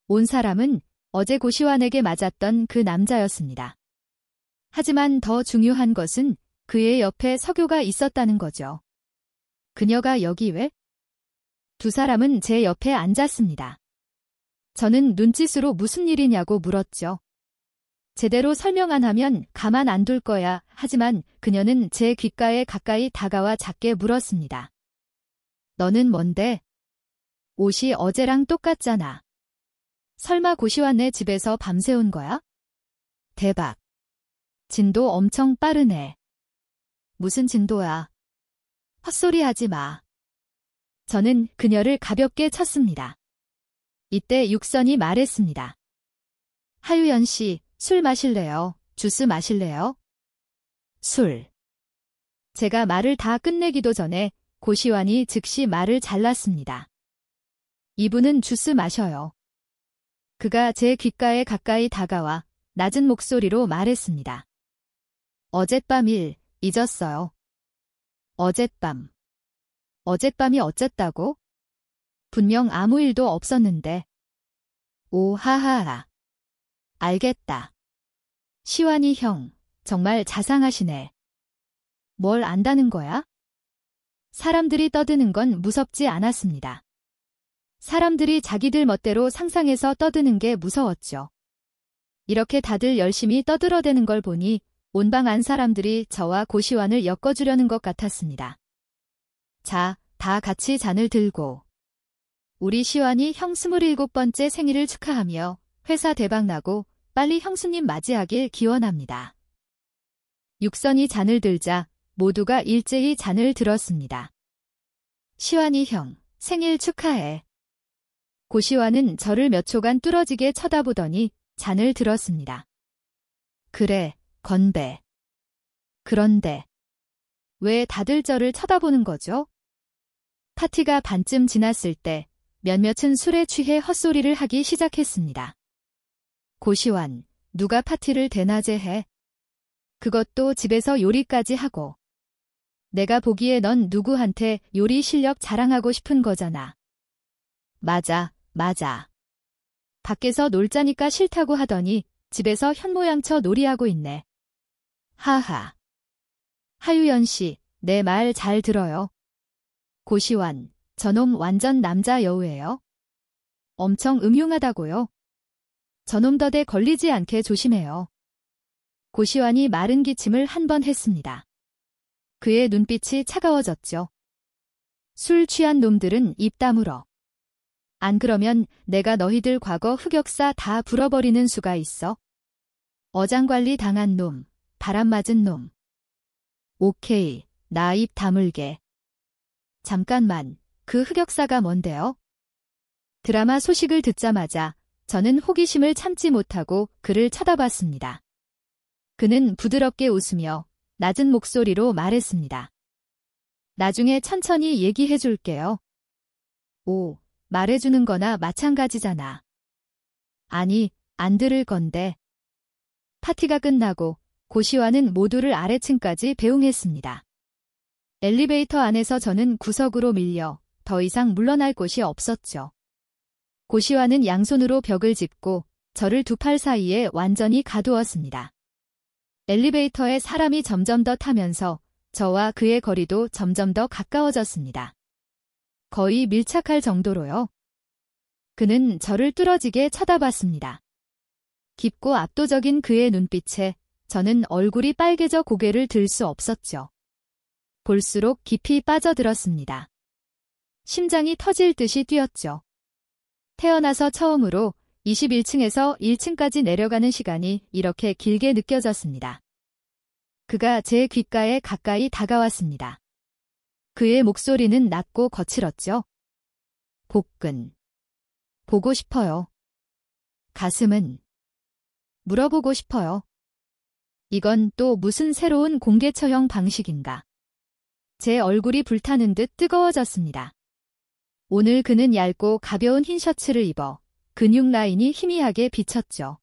온 사람은 어제 고시환에게 맞았던 그 남자였습니다. 하지만 더 중요한 것은 그의 옆에 석유가 있었다는 거죠. 그녀가 여기 왜? 두 사람은 제 옆에 앉았습니다. 저는 눈짓으로 무슨 일이냐고 물었죠. 제대로 설명 안 하면 가만 안 둘 거야. 하지만 그녀는 제 귓가에 가까이 다가와 작게 물었습니다. 너는 뭔데? 옷이 어제랑 똑같잖아. 설마 고시환네 집에서 밤새운 거야? 대박. 진도 엄청 빠르네. 무슨 진도야? 헛소리 하지 마. 저는 그녀를 가볍게 쳤습니다. 이때 육선이 말했습니다. 하유연 씨, 술 마실래요? 주스 마실래요? 술. 제가 말을 다 끝내기도 전에 고시환이 즉시 말을 잘랐습니다. 이분은 주스 마셔요. 그가 제 귓가에 가까이 다가와 낮은 목소리로 말했습니다. 어젯밤 일 잊었어요. 어젯밤. 어젯밤이 어쨌다고? 분명 아무 일도 없었는데. 오 하하하. 알겠다. 시완이 형, 정말 자상하시네. 뭘 안다는 거야? 사람들이 떠드는 건 무섭지 않았습니다. 사람들이 자기들 멋대로 상상해서 떠드는 게 무서웠죠. 이렇게 다들 열심히 떠들어대는 걸 보니 온방 안 사람들이 저와 고시완을 엮어주려는 것 같았습니다. 자, 다 같이 잔을 들고. 우리 시완이 형 27번째 생일을 축하하며 회사 대박나고 빨리 형수님 맞이하길 기원합니다. 육선이 잔을 들자 모두가 일제히 잔을 들었습니다. 시완이 형, 생일 축하해. 고시완은 저를 몇 초간 뚫어지게 쳐다보더니 잔을 들었습니다. 그래, 건배. 그런데 왜 다들 저를 쳐다보는 거죠? 파티가 반쯤 지났을 때 몇몇은 술에 취해 헛소리를 하기 시작했습니다. 고시완, 누가 파티를 대낮에 해? 그것도 집에서 요리까지 하고. 내가 보기에 넌 누구한테 요리 실력 자랑하고 싶은 거잖아. 맞아, 맞아. 밖에서 놀자니까 싫다고 하더니 집에서 현모양처 놀이하고 있네. 하하. 하유연 씨, 내 말 잘 들어요. 고시완, 저놈 완전 남자 여우예요. 엄청 음흉하다고요. 저놈 덫에 걸리지 않게 조심해요. 고시완이 마른 기침을 한 번 했습니다. 그의 눈빛이 차가워졌죠. 술 취한 놈들은 입 다물어. 안 그러면 내가 너희들 과거 흑역사 다 불어버리는 수가 있어. 어장관리 당한 놈, 바람 맞은 놈. 오케이, 나 입 다물게. 잠깐만, 그 흑역사가 뭔데요? 드라마 소식을 듣자마자 저는 호기심을 참지 못하고 그를 쳐다봤습니다. 그는 부드럽게 웃으며 낮은 목소리로 말했습니다. 나중에 천천히 얘기해 줄게요. 오, 말해주는 거나 마찬가지잖아. 아니, 안 들을 건데. 파티가 끝나고 고시완은 모두를 아래층까지 배웅했습니다. 엘리베이터 안에서 저는 구석으로 밀려 더 이상 물러날 곳이 없었죠. 고시완은 양손으로 벽을 짚고 저를 두 팔 사이에 완전히 가두었습니다. 엘리베이터에 사람이 점점 더 타면서 저와 그의 거리도 점점 더 가까워졌습니다. 거의 밀착할 정도로요. 그는 저를 뚫어지게 쳐다봤습니다. 깊고 압도적인 그의 눈빛에 저는 얼굴이 빨개져 고개를 들 수 없었죠. 볼수록 깊이 빠져들었습니다. 심장이 터질 듯이 뛰었죠. 태어나서 처음으로 21층에서 1층까지 내려가는 시간이 이렇게 길게 느껴졌습니다. 그가 제 귓가에 가까이 다가왔습니다. 그의 목소리는 낮고 거칠었죠. 복근. 보고 싶어요. 가슴은. 물어보고 싶어요. 이건 또 무슨 새로운 공개 처형 방식인가. 제 얼굴이 불타는 듯 뜨거워졌습니다. 오늘 그는 얇고 가벼운 흰 셔츠를 입어 근육 라인이 희미하게 비쳤죠.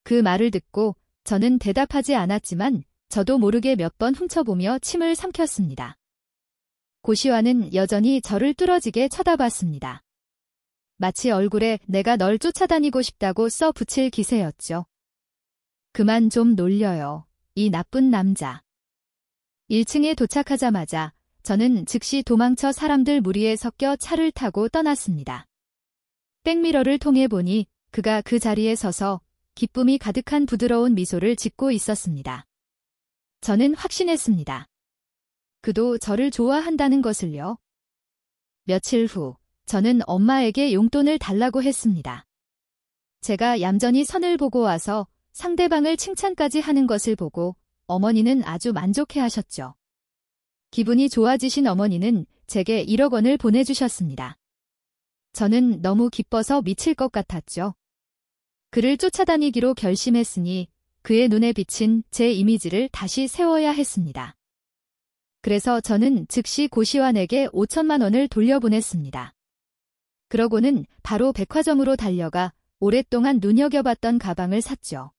그 말을 듣고 저는 대답하지 않았지만 저도 모르게 몇 번 훔쳐보며 침을 삼켰습니다. 고시완은 여전히 저를 뚫어지게 쳐다봤습니다. 마치 얼굴에 내가 널 쫓아다니고 싶다고 써 붙일 기세였죠. 그만 좀 놀려요. 이 나쁜 남자. 1층에 도착하자마자 저는 즉시 도망쳐 사람들 무리에 섞여 차를 타고 떠났습니다. 백미러를 통해 보니 그가 그 자리에 서서 기쁨이 가득한 부드러운 미소를 짓고 있었습니다. 저는 확신했습니다. 그도 저를 좋아한다는 것을요. 며칠 후 저는 엄마에게 용돈을 달라고 했습니다. 제가 얌전히 선을 보고 와서 상대방을 칭찬까지 하는 것을 보고 어머니는 아주 만족해하셨죠. 기분이 좋아지신 어머니는 제게 1억 원을 보내주셨습니다. 저는 너무 기뻐서 미칠 것 같았죠. 그를 쫓아다니기로 결심했으니 그의 눈에 비친 제 이미지를 다시 세워야 했습니다. 그래서 저는 즉시 고시완에게 5천만 원을 돌려보냈습니다. 그러고는 바로 백화점으로 달려가 오랫동안 눈여겨봤던 가방을 샀죠.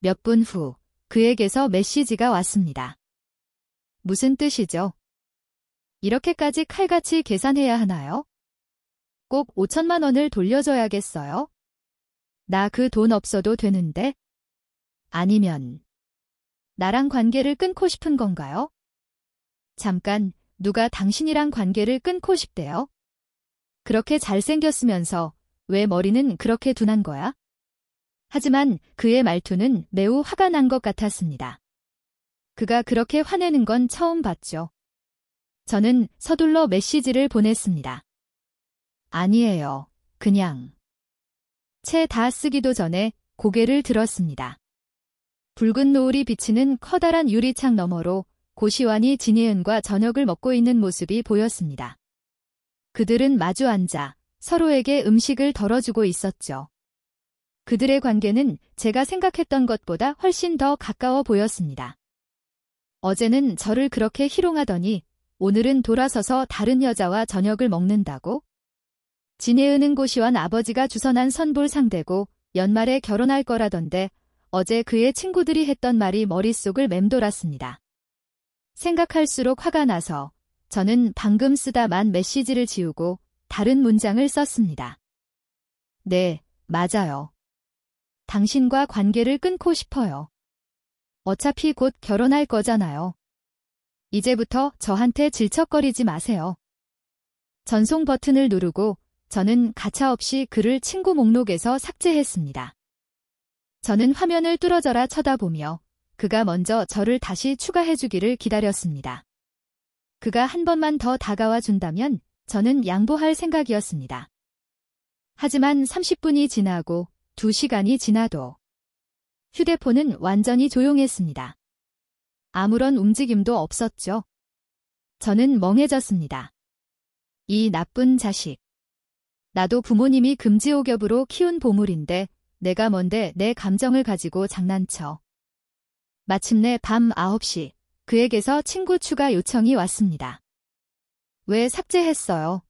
몇 분 후 그에게서 메시지가 왔습니다. 무슨 뜻이죠? 이렇게까지 칼같이 계산해야 하나요? 꼭 5천만 원을 돌려줘야겠어요? 나 그 돈 없어도 되는데? 아니면 나랑 관계를 끊고 싶은 건가요? 잠깐, 누가 당신이랑 관계를 끊고 싶대요? 그렇게 잘생겼으면서 왜 머리는 그렇게 둔한 거야? 하지만 그의 말투는 매우 화가 난 것 같았습니다. 그가 그렇게 화내는 건 처음 봤죠. 저는 서둘러 메시지를 보냈습니다. 아니에요. 그냥. 채 다 쓰기도 전에 고개를 들었습니다. 붉은 노을이 비치는 커다란 유리창 너머로 고시환이 진예은과 저녁을 먹고 있는 모습이 보였습니다. 그들은 마주 앉아 서로에게 음식을 덜어주고 있었죠. 그들의 관계는 제가 생각했던 것보다 훨씬 더 가까워 보였습니다. 어제는 저를 그렇게 희롱하더니 오늘은 돌아서서 다른 여자와 저녁을 먹는다고? 진예은은 고시환 아버지가 주선한 선볼 상대고 연말에 결혼할 거라던데 어제 그의 친구들이 했던 말이 머릿속을 맴돌았습니다. 생각할수록 화가 나서 저는 방금 쓰다만 메시지를 지우고 다른 문장을 썼습니다. 네, 맞아요. 당신과 관계를 끊고 싶어요. 어차피 곧 결혼할 거잖아요. 이제부터 저한테 질척거리지 마세요. 전송 버튼을 누르고 저는 가차없이 그를 친구 목록에서 삭제했습니다. 저는 화면을 뚫어져라 쳐다보며 그가 먼저 저를 다시 추가해주기를 기다렸습니다. 그가 한 번만 더 다가와 준다면 저는 양보할 생각이었습니다. 하지만 30분이 지나고 2시간이 지나도 휴대폰은 완전히 조용했습니다. 아무런 움직임도 없었죠. 저는 멍해졌습니다. 이 나쁜 자식. 나도 부모님이 금지옥엽으로 키운 보물인데 내가 뭔데 내 감정을 가지고 장난쳐. 마침내 밤 9시 그에게서 친구 추가 요청이 왔습니다. 왜 삭제했어요?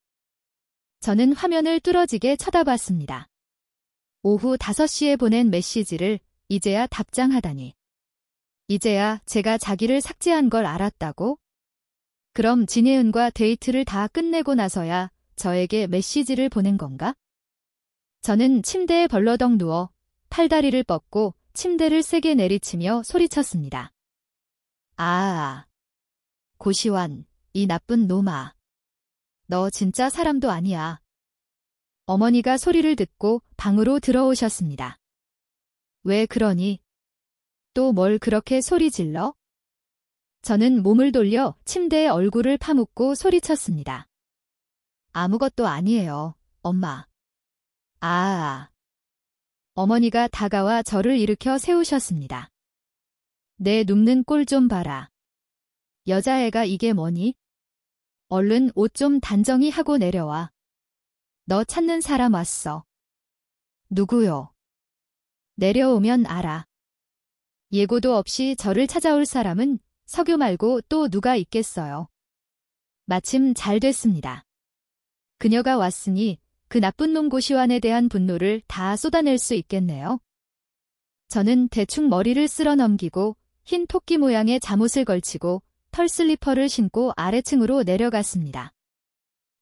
저는 화면을 뚫어지게 쳐다봤습니다. 오후 5시에 보낸 메시지를 이제야 답장하다니. 이제야 제가 자기를 삭제한 걸 알았다고? 그럼 진예은과 데이트를 다 끝내고 나서야 저에게 메시지를 보낸 건가? 저는 침대에 벌러덩 누워 팔다리를 뻗고 침대를 세게 내리치며 소리쳤습니다. 아, 고시환, 이 나쁜 놈아. 너 진짜 사람도 아니야. 어머니가 소리를 듣고 방으로 들어오셨습니다. 왜 그러니? 또 뭘 그렇게 소리 질러? 저는 몸을 돌려 침대에 얼굴을 파묻고 소리쳤습니다. 아무것도 아니에요, 엄마. 아. 어머니가 다가와 저를 일으켜 세우셨습니다. 내 눕는 꼴 좀 봐라. 여자애가 이게 뭐니? 얼른 옷 좀 단정히 하고 내려와. 너 찾는 사람 왔어. 누구요? 내려오면 알아. 예고도 없이 저를 찾아올 사람은 석유 말고 또 누가 있겠어요. 마침 잘 됐습니다. 그녀가 왔으니 그 나쁜 놈 고시환에 대한 분노를 다 쏟아낼 수 있겠네요. 저는 대충 머리를 쓸어 넘기고 흰 토끼 모양의 잠옷을 걸치고 털 슬리퍼를 신고 아래층으로 내려갔습니다.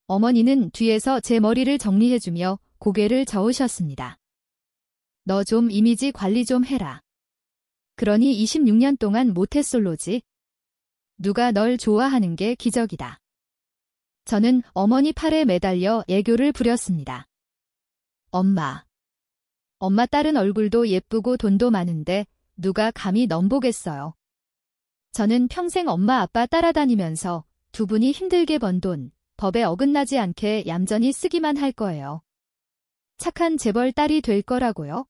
어머니는 뒤에서 제 머리를 정리해주며 고개를 저으셨습니다. 너 좀 이미지 관리 좀 해라. 그러니 26년 동안 모태솔로지. 누가 널 좋아하는 게 기적이다. 저는 어머니 팔에 매달려 애교를 부렸습니다. 엄마. 엄마 딸은 얼굴도 예쁘고 돈도 많은데 누가 감히 넘보겠어요. 저는 평생 엄마 아빠 따라다니면서 두 분이 힘들게 번 돈, 법에 어긋나지 않게 얌전히 쓰기만 할 거예요. 착한 재벌 딸이 될 거라고요.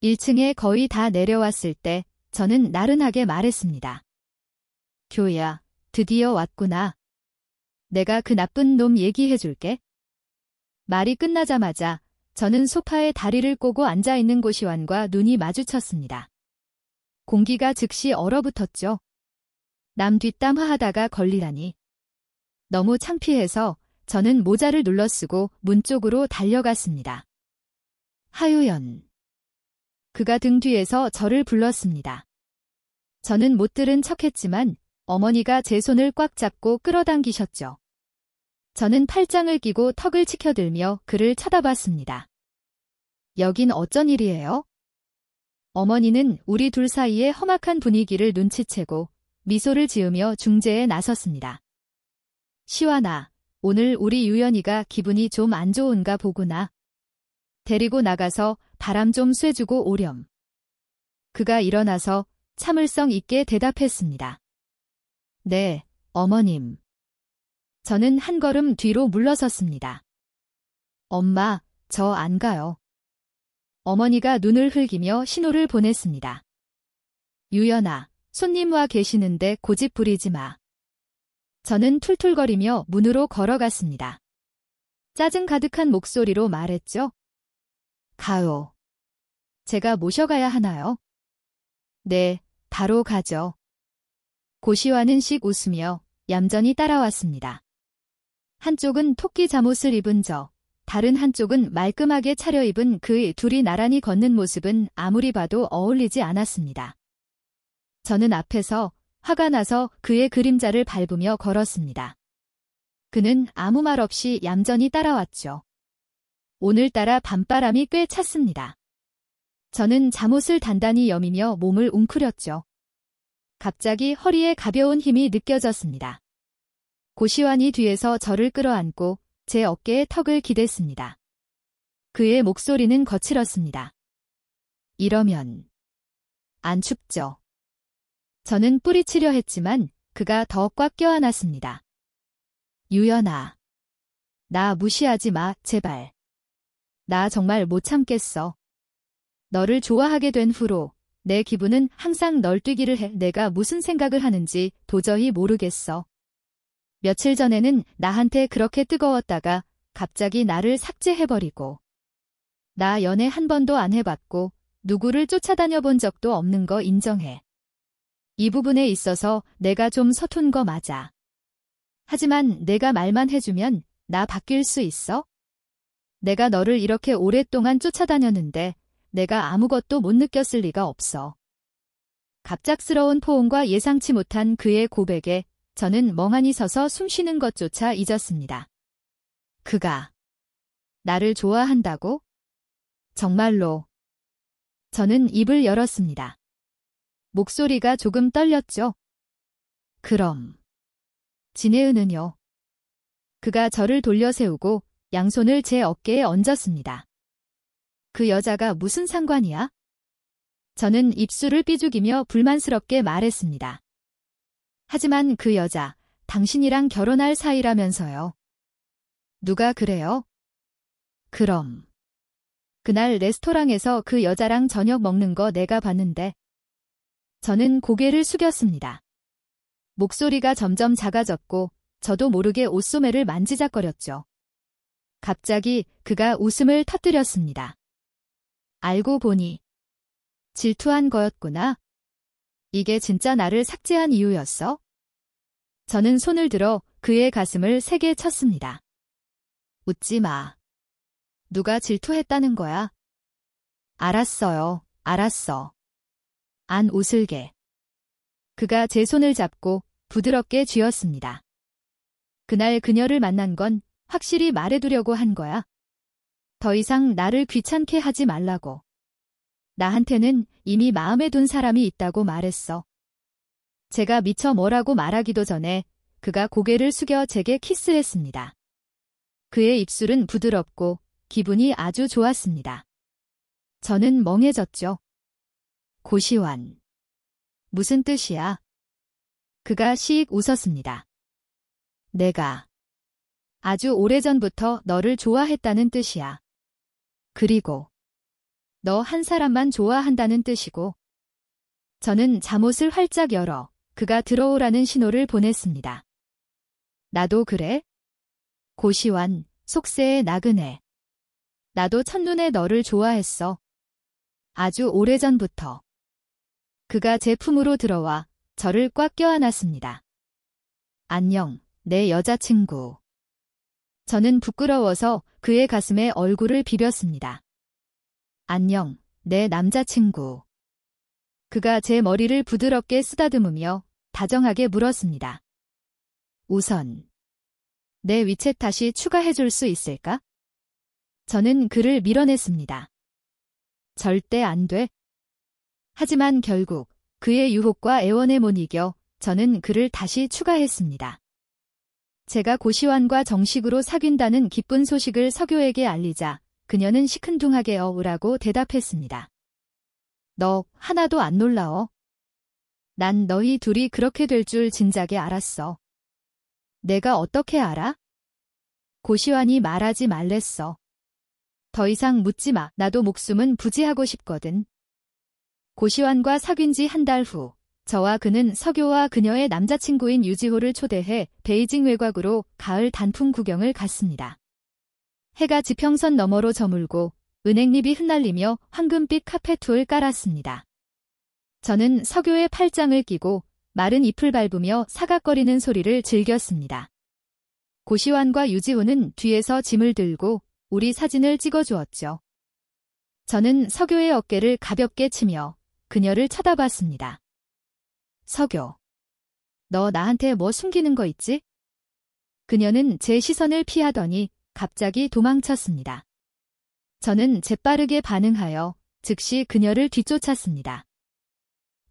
1층에 거의 다 내려왔을 때 저는 나른하게 말했습니다. 교야, 드디어 왔구나. 내가 그 나쁜 놈 얘기해줄게. 말이 끝나자마자 저는 소파에 다리를 꼬고 앉아있는 고시환과 눈이 마주쳤습니다. 공기가 즉시 얼어붙었죠. 남 뒷담 화하다가 걸리다니. 너무 창피해서 저는 모자를 눌러쓰고 문 쪽으로 달려갔습니다. 하유연. 그가 등 뒤에서 저를 불렀습니다. 저는 못 들은 척했지만 어머니가 제 손을 꽉 잡고 끌어당기셨죠. 저는 팔짱을 끼고 턱을 치켜들며 그를 쳐다봤습니다. 여긴 어쩐 일이에요? 어머니는 우리 둘 사이의 험악한 분위기를 눈치채고 미소를 지으며 중재에 나섰습니다. 시완아, 오늘 우리 유연이가 기분이 좀 안 좋은가 보구나. 데리고 나가서 바람 좀 쐬주고 오렴. 그가 일어나서 참을성 있게 대답했습니다. 네, 어머님. 저는 한 걸음 뒤로 물러섰습니다. 엄마, 저 안 가요. 어머니가 눈을 흘기며 신호를 보냈습니다. 유연아, 손님 와 계시는데 고집 부리지 마. 저는 툴툴거리며 문으로 걸어갔습니다. 짜증 가득한 목소리로 말했죠. 가요. 제가 모셔가야 하나요? 네, 바로 가죠. 고시와는 씩 웃으며 얌전히 따라왔습니다. 한쪽은 토끼 잠옷을 입은 저, 다른 한쪽은 말끔하게 차려입은 그 둘이 나란히 걷는 모습은 아무리 봐도 어울리지 않았습니다. 저는 앞에서 화가 나서 그의 그림자를 밟으며 걸었습니다. 그는 아무 말 없이 얌전히 따라왔죠. 오늘따라 밤바람이 꽤 찼습니다. 저는 잠옷을 단단히 여미며 몸을 웅크렸죠. 갑자기 허리에 가벼운 힘이 느껴졌습니다. 고시환이 뒤에서 저를 끌어안고 제 어깨에 턱을 기댔습니다. 그의 목소리는 거칠었습니다. 이러면 안 춥죠? 저는 뿌리치려 했지만 그가 더 꽉 껴안았습니다. 유연아, 나 무시하지 마, 제발. 나 정말 못 참겠어. 너를 좋아하게 된 후로 내 기분은 항상 널 뛰기를 해. 내가 무슨 생각을 하는지 도저히 모르겠어. 며칠 전에는 나한테 그렇게 뜨거웠다가 갑자기 나를 삭제해버리고. 나 연애 한 번도 안 해봤고 누구를 쫓아다녀 본 적도 없는 거 인정해. 이 부분에 있어서 내가 좀 서툰 거 맞아. 하지만 내가 말만 해주면 나 바뀔 수 있어? 내가 너를 이렇게 오랫동안 쫓아다녔는데 내가 아무것도 못 느꼈을 리가 없어. 갑작스러운 포옹과 예상치 못한 그의 고백에 저는 멍하니 서서 숨쉬는 것조차 잊었습니다. 그가 나를 좋아한다고? 정말로. 저는 입을 열었습니다. 목소리가 조금 떨렸죠. 그럼 진혜은은요? 그가 저를 돌려 세우고 양손을 제 어깨에 얹었습니다. 그 여자가 무슨 상관이야? 저는 입술을 삐죽이며 불만스럽게 말했습니다. 하지만 그 여자, 당신이랑 결혼할 사이라면서요. 누가 그래요? 그럼. 그날 레스토랑에서 그 여자랑 저녁 먹는 거 내가 봤는데. 저는 고개를 숙였습니다. 목소리가 점점 작아졌고 저도 모르게 옷소매를 만지작거렸죠. 갑자기 그가 웃음을 터뜨렸습니다. 알고 보니 질투한 거였구나. 이게 진짜 나를 삭제한 이유였어? 저는 손을 들어 그의 가슴을 세게 쳤습니다. 웃지 마. 누가 질투했다는 거야? 알았어요. 알았어. 안 웃을게. 그가 제 손을 잡고 부드럽게 쥐었습니다. 그날 그녀를 만난 건 확실히 말해두려고 한 거야. 더 이상 나를 귀찮게 하지 말라고. 나한테는 이미 마음에 둔 사람이 있다고 말했어. 제가 미처 뭐라고 말하기도 전에 그가 고개를 숙여 제게 키스했습니다. 그의 입술은 부드럽고 기분이 아주 좋았습니다. 저는 멍해졌죠. 고시환. 무슨 뜻이야? 그가 씩 웃었습니다. 내가 아주 오래전부터 너를 좋아했다는 뜻이야. 그리고 너 한 사람만 좋아한다는 뜻이고. 저는 잠옷을 활짝 열어 그가 들어오라는 신호를 보냈습니다. 나도 그래? 고시환, 속세의 나그네. 나도 첫눈에 너를 좋아했어. 아주 오래전부터. 그가 제 품으로 들어와 저를 꽉 껴안았습니다. 안녕, 내 여자친구. 저는 부끄러워서 그의 가슴에 얼굴을 비볐습니다. 안녕, 내 남자친구. 그가 제 머리를 부드럽게 쓰다듬으며 다정하게 물었습니다. 우선 내 위챗 다시 추가해줄 수 있을까? 저는 그를 밀어냈습니다. 절대 안 돼. 하지만 결국 그의 유혹과 애원에 못 이겨 저는 그를 다시 추가했습니다. 제가 고시환과 정식으로 사귄다는 기쁜 소식을 석유에게 알리자 그녀는 시큰둥하게 어우라고 대답했습니다. 너 하나도 안 놀라워? 난 너희 둘이 그렇게 될 줄 진작에 알았어. 내가 어떻게 알아? 고시환이 말하지 말랬어. 더 이상 묻지 마. 나도 목숨은 부지하고 싶거든. 고시환과 사귄 지 한 달 후, 저와 그는 석유와 그녀의 남자친구인 유지호를 초대해 베이징 외곽으로 가을 단풍 구경을 갔습니다. 해가 지평선 너머로 저물고 은행잎이 흩날리며 황금빛 카페트를 깔았습니다. 저는 석유의 팔짱을 끼고 마른 잎을 밟으며 사각거리는 소리를 즐겼습니다. 고시환과 유지호는 뒤에서 짐을 들고 우리 사진을 찍어주었죠. 저는 석유의 어깨를 가볍게 치며 그녀를 쳐다봤습니다. 석유, 너 나한테 뭐 숨기는 거 있지? 그녀는 제 시선을 피하더니 갑자기 도망쳤습니다. 저는 재빠르게 반응하여 즉시 그녀를 뒤쫓았습니다.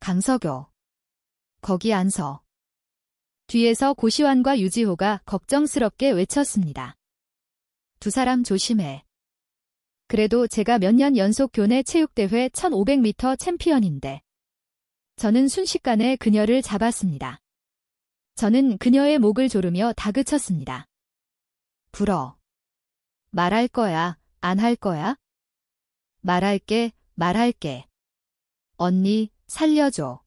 강석유, 거기 안 서. 뒤에서 고시환과 유지호가 걱정스럽게 외쳤습니다. 두 사람 조심해. 그래도 제가 몇 년 연속 교내 체육대회 1500m 챔피언인데. 저는 순식간에 그녀를 잡았습니다. 저는 그녀의 목을 조르며 다그쳤습니다. 불어. 말할 거야, 안 할 거야? 말할게, 말할게. 언니, 살려줘.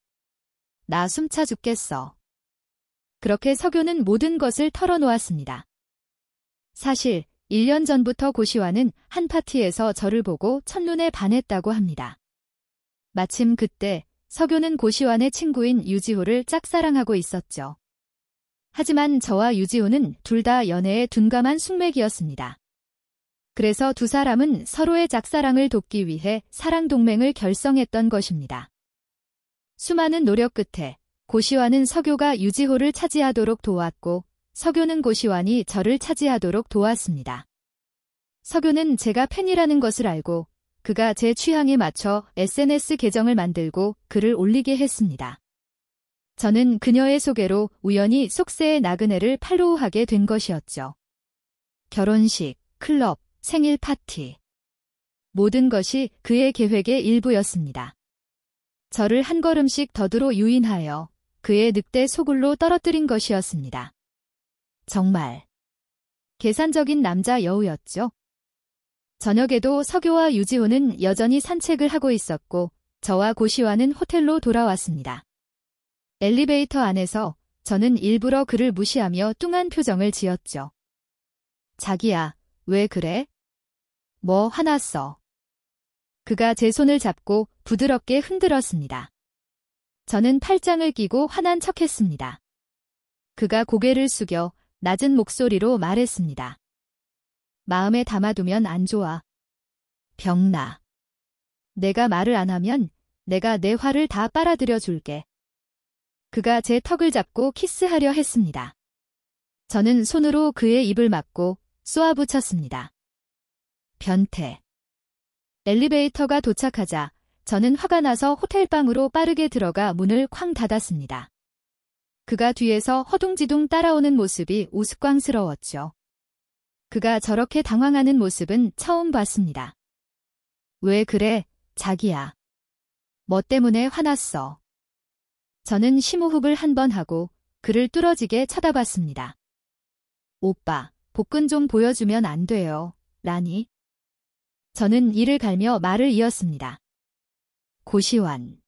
나 숨차 죽겠어. 그렇게 석유는 모든 것을 털어놓았습니다. 사실 1년 전부터 고시환은 한 파티에서 저를 보고 첫눈에 반했다고 합니다. 마침 그때 석유는 고시환의 친구인 유지호를 짝사랑하고 있었죠. 하지만 저와 유지호는 둘 다 연애에 둔감한 숙맥이었습니다. 그래서 두 사람은 서로의 짝사랑을 돕기 위해 사랑동맹을 결성했던 것입니다. 수많은 노력 끝에 고시환은 석유가 유지호를 차지하도록 도왔고 석유는 고시환이 저를 차지하도록 도왔습니다. 석유는 제가 팬이라는 것을 알고 그가 제 취향에 맞춰 SNS 계정을 만들고 글을 올리게 했습니다. 저는 그녀의 소개로 우연히 속세의 나그네를 팔로우하게 된 것이었죠. 결혼식, 클럽, 생일 파티. 모든 것이 그의 계획의 일부였습니다. 저를 한 걸음씩 더디로 유인하여 그의 늑대 소굴로 떨어뜨린 것이었습니다. 정말 계산적인 남자 여우였죠. 저녁에도 석유와 유지호는 여전히 산책을 하고 있었고 저와 고시환은 호텔로 돌아왔습니다. 엘리베이터 안에서 저는 일부러 그를 무시하며 뚱한 표정을 지었죠. 자기야, 왜 그래? 뭐 화났어? 그가 제 손을 잡고 부드럽게 흔들었습니다. 저는 팔짱을 끼고 화난 척했습니다. 그가 고개를 숙여 낮은 목소리로 말했습니다. 마음에 담아두면 안 좋아. 병나. 내가 말을 안 하면 내가 내 화를 다 빨아들여 줄게. 그가 제 턱을 잡고 키스하려 했습니다. 저는 손으로 그의 입을 막고 쏘아붙였습니다. 변태. 엘리베이터가 도착하자 저는 화가 나서 호텔방으로 빠르게 들어가 문을 쾅 닫았습니다. 그가 뒤에서 허둥지둥 따라오는 모습이 우스꽝스러웠죠. 그가 저렇게 당황하는 모습은 처음 봤습니다. 왜 그래, 자기야. 뭐 때문에 화났어? 저는 심호흡을 한 번 하고 그를 뚫어지게 쳐다봤습니다. 오빠, 복근 좀 보여주면 안 돼요, 라니. 저는 이를 갈며 말을 이었습니다. 고시환.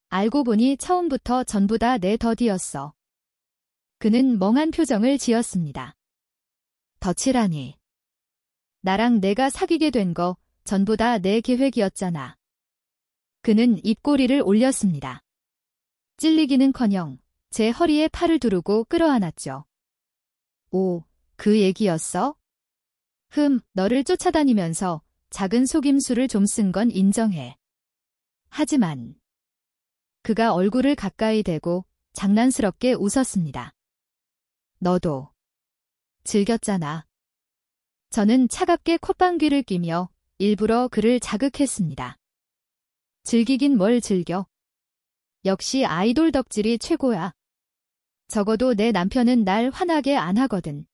알고 보니 처음부터 전부 다 내 덫이었어. 그는 멍한 표정을 지었습니다. 덫이라니. 나랑 내가 사귀게 된 거 전부 다 내 계획이었잖아. 그는 입꼬리를 올렸습니다. 찔리기는커녕 제 허리에 팔을 두르고 끌어안았죠. 오, 그 얘기였어? 너를 쫓아다니면서 작은 속임수를 좀 쓴 건 인정해. 하지만 그가 얼굴을 가까이 대고 장난스럽게 웃었습니다. 너도 즐겼잖아. 저는 차갑게 콧방귀를 뀌며 일부러 그를 자극했습니다. 즐기긴 뭘 즐겨. 역시 아이돌 덕질이 최고야. 적어도 내 남편은 날 화나게 안 하거든.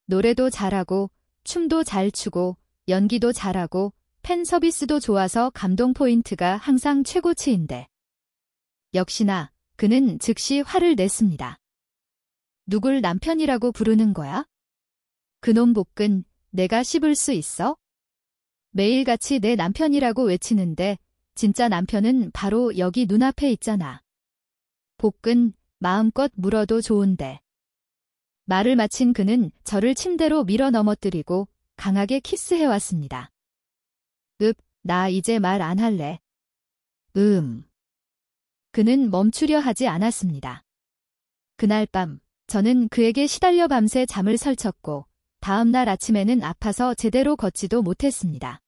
노래도 잘하고, 춤도 잘 추고, 연기도 잘하고, 팬 서비스도 좋아서 감동 포인트가 항상 최고치인데. 역시나 그는 즉시 화를 냈습니다. 누굴 남편이라고 부르는 거야? 그놈 복근 내가 씹을 수 있어? 매일같이 내 남편이라고 외치는데 진짜 남편은 바로 여기 눈앞에 있잖아. 복근 마음껏 물어도 좋은데. 말을 마친 그는 저를 침대로 밀어 넘어뜨리고 강하게 키스해왔습니다. 나 이제 말 안 할래. 그는 멈추려 하지 않았습니다. 그날 밤 저는 그에게 시달려 밤새 잠을 설쳤고 다음 날 아침에는 아파서 제대로 걷지도 못했습니다.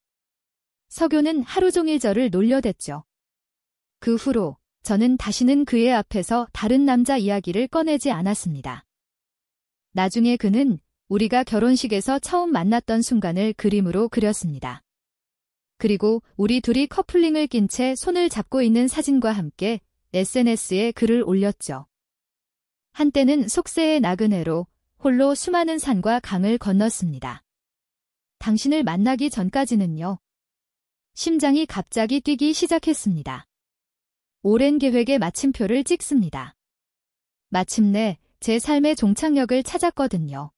석요는 하루 종일 저를 놀려댔죠. 그 후로 저는 다시는 그의 앞에서 다른 남자 이야기를 꺼내지 않았습니다. 나중에 그는 우리가 결혼식에서 처음 만났던 순간을 그림으로 그렸습니다. 그리고 우리 둘이 커플링을 낀 채 손을 잡고 있는 사진과 함께 SNS에 글을 올렸죠. 한때는 속세의 나그네로 홀로 수많은 산과 강을 건넜습니다. 당신을 만나기 전까지는요. 심장이 갑자기 뛰기 시작했습니다. 오랜 계획에 마침표를 찍습니다. 마침내 제 삶의 종착역을 찾았거든요.